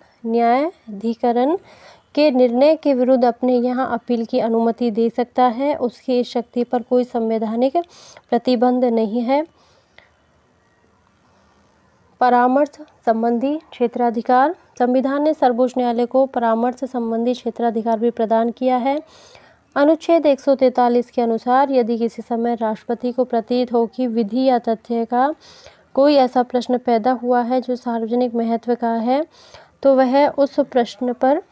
के निर्णय के विरुद्ध अपने यहाँ अपील की अनुमति दे सकता है। उसकी इस शक्ति पर कोई संवैधानिक प्रतिबंध नहीं है। परामर्श संबंधी क्षेत्राधिकार। संविधान ने सर्वोच्च न्यायालय को परामर्श संबंधी क्षेत्राधिकार भी प्रदान किया है। अनुच्छेद 143 के अनुसार यदि किसी समय राष्ट्रपति को प्रतीत हो कि विधि या तथ्य का कोई ऐसा प्रश्न पैदा हुआ है जो सार्वजनिक महत्व का है, तो वह उस प्रश्न पर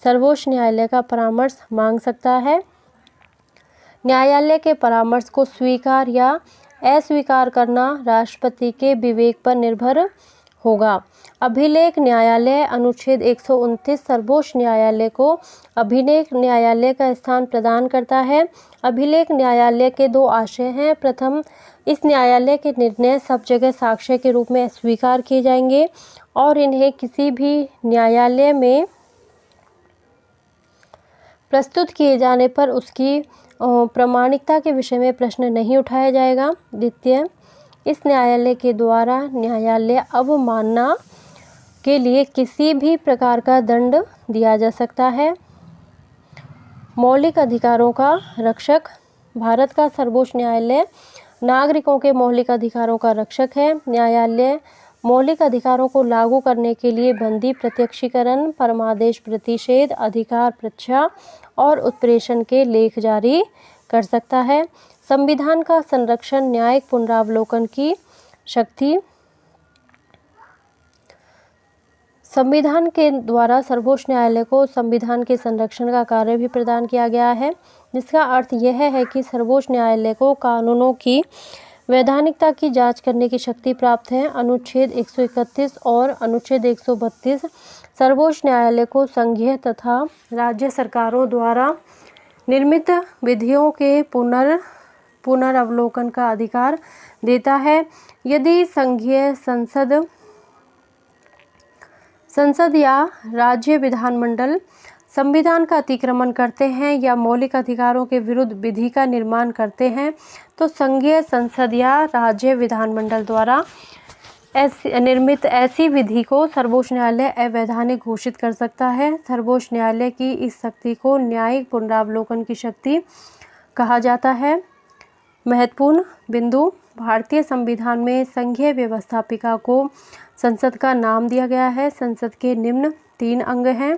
सर्वोच्च न्यायालय का परामर्श मांग सकता है। न्यायालय के परामर्श को स्वीकार या अस्वीकार करना राष्ट्रपति के विवेक पर निर्भर होगा। अभिलेख न्यायालय। अनुच्छेद 129 सर्वोच्च न्यायालय को अभिलेख न्यायालय का स्थान प्रदान करता है। अभिलेख न्यायालय के दो आशय हैं। प्रथम, इस न्यायालय के निर्णय सब जगह साक्ष्य के रूप में स्वीकार किए जाएंगे और इन्हें किसी भी न्यायालय में प्रस्तुत किए जाने पर उसकी प्रामाणिकता के विषय में प्रश्न नहीं उठाया जाएगा। द्वितीय, इस न्यायालय के द्वारा न्यायालय अवमानना के लिए किसी भी प्रकार का दंड दिया जा सकता है। मौलिक अधिकारों का रक्षक। भारत का सर्वोच्च न्यायालय नागरिकों के मौलिक अधिकारों का रक्षक है। न्यायालय मौलिक अधिकारों को लागू करने के लिए बंदी प्रत्यक्षीकरण, परमादेश, प्रतिषेध, अधिकार प्रत्याशा और उत्प्रेषण के लेख जारी कर सकता है। संविधान का संरक्षण। न्यायिक पुनरावलोकन की शक्ति। संविधान के द्वारा सर्वोच्च न्यायालय को संविधान के संरक्षण का कार्य भी प्रदान किया गया है, जिसका अर्थ यह है कि सर्वोच्च न्यायालय को कानूनों की वैधानिकता की जांच करने की शक्ति प्राप्त है। अनुच्छेद 131 और अनुच्छेद 132 सर्वोच्च न्यायालय को संघीय तथा राज्य सरकारों द्वारा निर्मित विधियों के पुनरावलोकन का अधिकार देता है। यदि संघीय संसद या राज्य विधानमंडल संविधान का अतिक्रमण करते हैं या मौलिक अधिकारों के विरुद्ध विधि का निर्माण करते हैं, तो संघीय संसद या राज्य विधानमंडल द्वारा निर्मित ऐसी विधि को सर्वोच्च न्यायालय अवैधानिक घोषित कर सकता है। सर्वोच्च न्यायालय की इस शक्ति को न्यायिक पुनरावलोकन की शक्ति कहा जाता है। महत्वपूर्ण बिंदु। भारतीय संविधान में संघीय व्यवस्थापिका को संसद का नाम दिया गया है। संसद के निम्न 3 अंग हैं।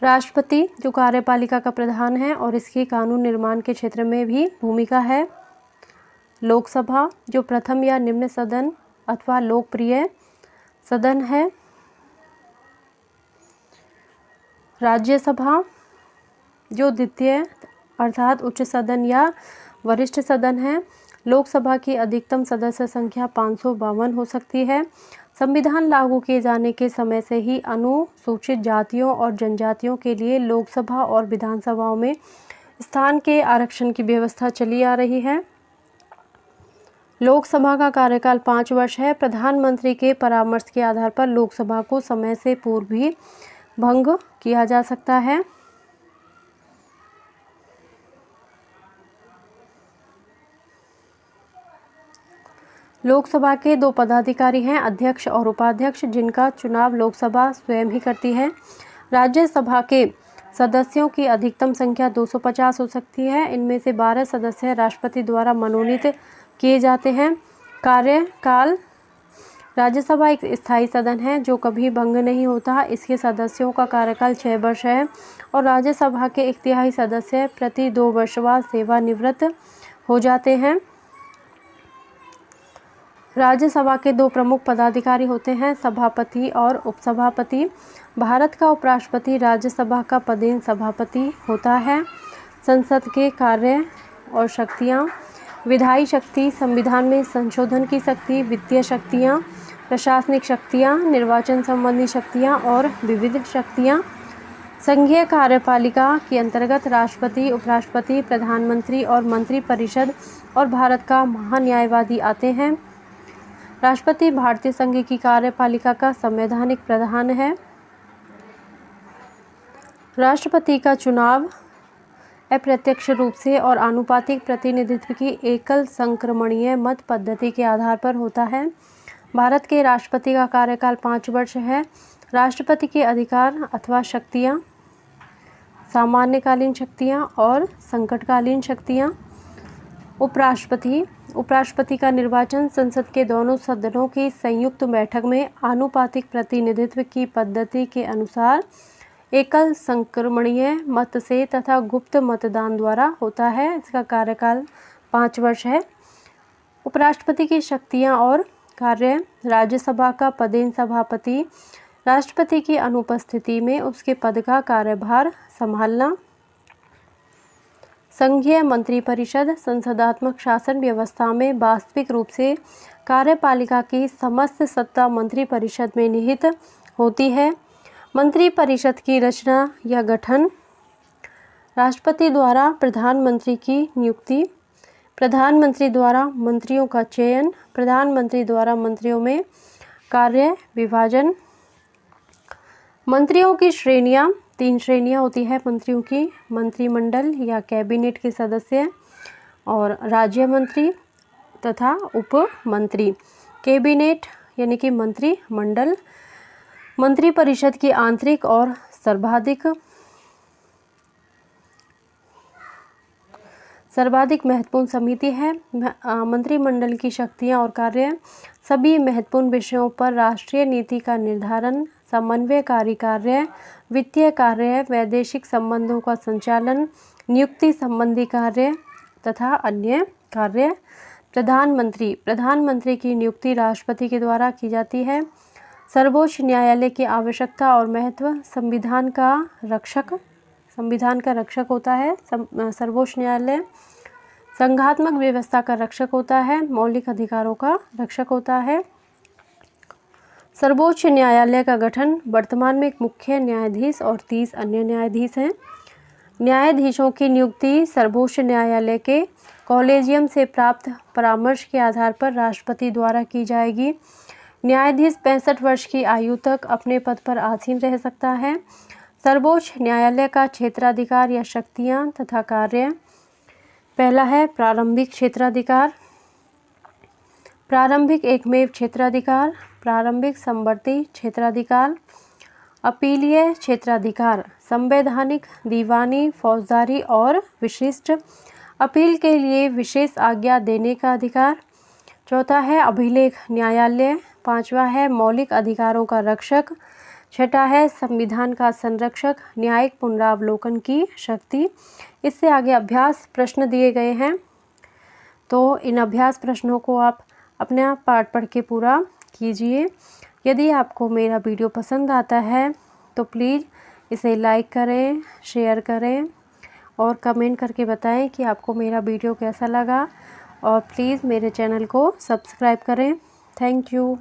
राष्ट्रपति, जो कार्यपालिका का प्रधान है और इसकी कानून निर्माण के क्षेत्र में भी भूमिका है। लोकसभा, जो प्रथम या निम्न सदन अथवा लोकप्रिय सदन है। राज्यसभा, जो द्वितीय अर्थात उच्च सदन या वरिष्ठ सदन है। लोकसभा की अधिकतम सदस्य संख्या 552 हो सकती है। संविधान लागू किए जाने के समय से ही अनुसूचित जातियों और जनजातियों के लिए लोकसभा और विधानसभाओं में स्थान के आरक्षण की व्यवस्था चली आ रही है। लोकसभा का कार्यकाल 5 वर्ष है। प्रधानमंत्री के परामर्श के आधार पर लोकसभा को समय से पूर्व भी भंग किया जा सकता है। लोकसभा के 2 पदाधिकारी हैं, अध्यक्ष और उपाध्यक्ष, जिनका चुनाव लोकसभा स्वयं ही करती है। राज्यसभा के सदस्यों की अधिकतम संख्या 250 हो सकती है। इनमें से 12 सदस्य राष्ट्रपति द्वारा मनोनीत किए जाते हैं। कार्यकाल। राज्यसभा एक स्थायी सदन है जो कभी भंग नहीं होता। इसके सदस्यों का कार्यकाल 6 वर्ष है और राज्यसभा के 1/3 सदस्य प्रति 2 वर्ष बाद सेवानिवृत्त हो जाते हैं। राज्यसभा के 2 प्रमुख पदाधिकारी होते हैं, सभापति और उपसभापति। भारत का उपराष्ट्रपति राज्यसभा का पदेन सभापति होता है। संसद के कार्य और शक्तियाँ। विधायी शक्ति, संविधान में संशोधन की शक्ति, वित्तीय शक्तियाँ, प्रशासनिक शक्तियाँ, निर्वाचन संबंधी शक्तियाँ और विविध शक्तियाँ। संघीय कार्यपालिका के अंतर्गत राष्ट्रपति, उपराष्ट्रपति, प्रधानमंत्री और मंत्रिपरिषद और भारत का महान्यायवादी आते हैं। राष्ट्रपति भारतीय संघ की कार्यपालिका का संवैधानिक प्रधान है। राष्ट्रपति का चुनाव अप्रत्यक्ष रूप से और आनुपातिक प्रतिनिधित्व की एकल संक्रमणीय मत पद्धति के आधार पर होता है। भारत के राष्ट्रपति का कार्यकाल 5 वर्ष है। राष्ट्रपति के अधिकार अथवा शक्तियाँ, सामान्यकालीन शक्तियाँ और संकटकालीन शक्तियाँ। उपराष्ट्रपति का निर्वाचन संसद के दोनों सदनों की संयुक्त बैठक में आनुपातिक प्रतिनिधित्व की पद्धति के अनुसार एकल संक्रमणीय मत से तथा गुप्त मतदान द्वारा होता है। इसका कार्यकाल 5 वर्ष है। उपराष्ट्रपति की शक्तियाँ और कार्य: राज्यसभा का पदेन सभापति राष्ट्रपति की अनुपस्थिति में उसके पद का कार्यभार संभालना। संघीय मंत्रिपरिषद संसदात्मक शासन व्यवस्था में वास्तविक रूप से कार्यपालिका की समस्त सत्ता मंत्रिपरिषद में निहित होती है। मंत्रिपरिषद की रचना या गठन: राष्ट्रपति द्वारा प्रधानमंत्री की नियुक्ति, प्रधानमंत्री द्वारा मंत्रियों का चयन, प्रधानमंत्री द्वारा मंत्रियों में कार्य विभाजन। मंत्रियों की श्रेणियाँ: 3 श्रेणियाँ होती है मंत्रियों की: मंत्रिमंडल या कैबिनेट के सदस्य और राज्य मंत्री तथा उप मंत्री। कैबिनेट यानी कि मंत्रिमंडल मंत्रिपरिषद की आंतरिक और सर्वाधिक महत्वपूर्ण समिति है। मंत्रिमंडल की शक्तियाँ और कार्य: सभी महत्वपूर्ण विषयों पर राष्ट्रीय नीति का निर्धारण, समन्वयकारी कार्य, वित्तीय कार्य, वैदेशिक संबंधों का संचालन, नियुक्ति संबंधी कार्य तथा अन्य कार्य। प्रधानमंत्री की नियुक्ति राष्ट्रपति के द्वारा की जाती है। सर्वोच्च न्यायालय की आवश्यकता और महत्व: संविधान का रक्षक होता है सर्वोच्च न्यायालय। संघात्मक व्यवस्था का रक्षक होता है, मौलिक अधिकारों का रक्षक होता है। सर्वोच्च न्यायालय का गठन: वर्तमान में एक मुख्य न्यायाधीश और 30 अन्य न्यायाधीश हैं। न्यायाधीशों की नियुक्ति सर्वोच्च न्यायालय के कॉलेजियम से प्राप्त परामर्श के आधार पर राष्ट्रपति द्वारा की जाएगी। न्यायाधीश 65 वर्ष की आयु तक अपने पद पर आसीन रह सकता है। सर्वोच्च न्यायालय का क्षेत्राधिकार या शक्तियाँ तथा कार्य: पहला है प्रारंभिक क्षेत्राधिकार, प्रारंभिक एकमेव क्षेत्राधिकार, प्रारंभिक समवर्ती क्षेत्राधिकार, अपीलीय क्षेत्राधिकार, संवैधानिक, दीवानी, फौजदारी और विशिष्ट अपील के लिए विशेष आज्ञा देने का अधिकार। चौथा है अभिलेख न्यायालय। पांचवा है मौलिक अधिकारों का रक्षक। छठा है संविधान का संरक्षक, न्यायिक पुनरावलोकन की शक्ति। इससे आगे अभ्यास प्रश्न दिए गए हैं, तो इन अभ्यास प्रश्नों को आप अपने पाठ पढ़ के पूरा कीजिए। यदि आपको मेरा वीडियो पसंद आता है तो प्लीज़ इसे लाइक करें, शेयर करें और कमेंट करके बताएं कि आपको मेरा वीडियो कैसा लगा, और प्लीज़ मेरे चैनल को सब्सक्राइब करें। Thank you.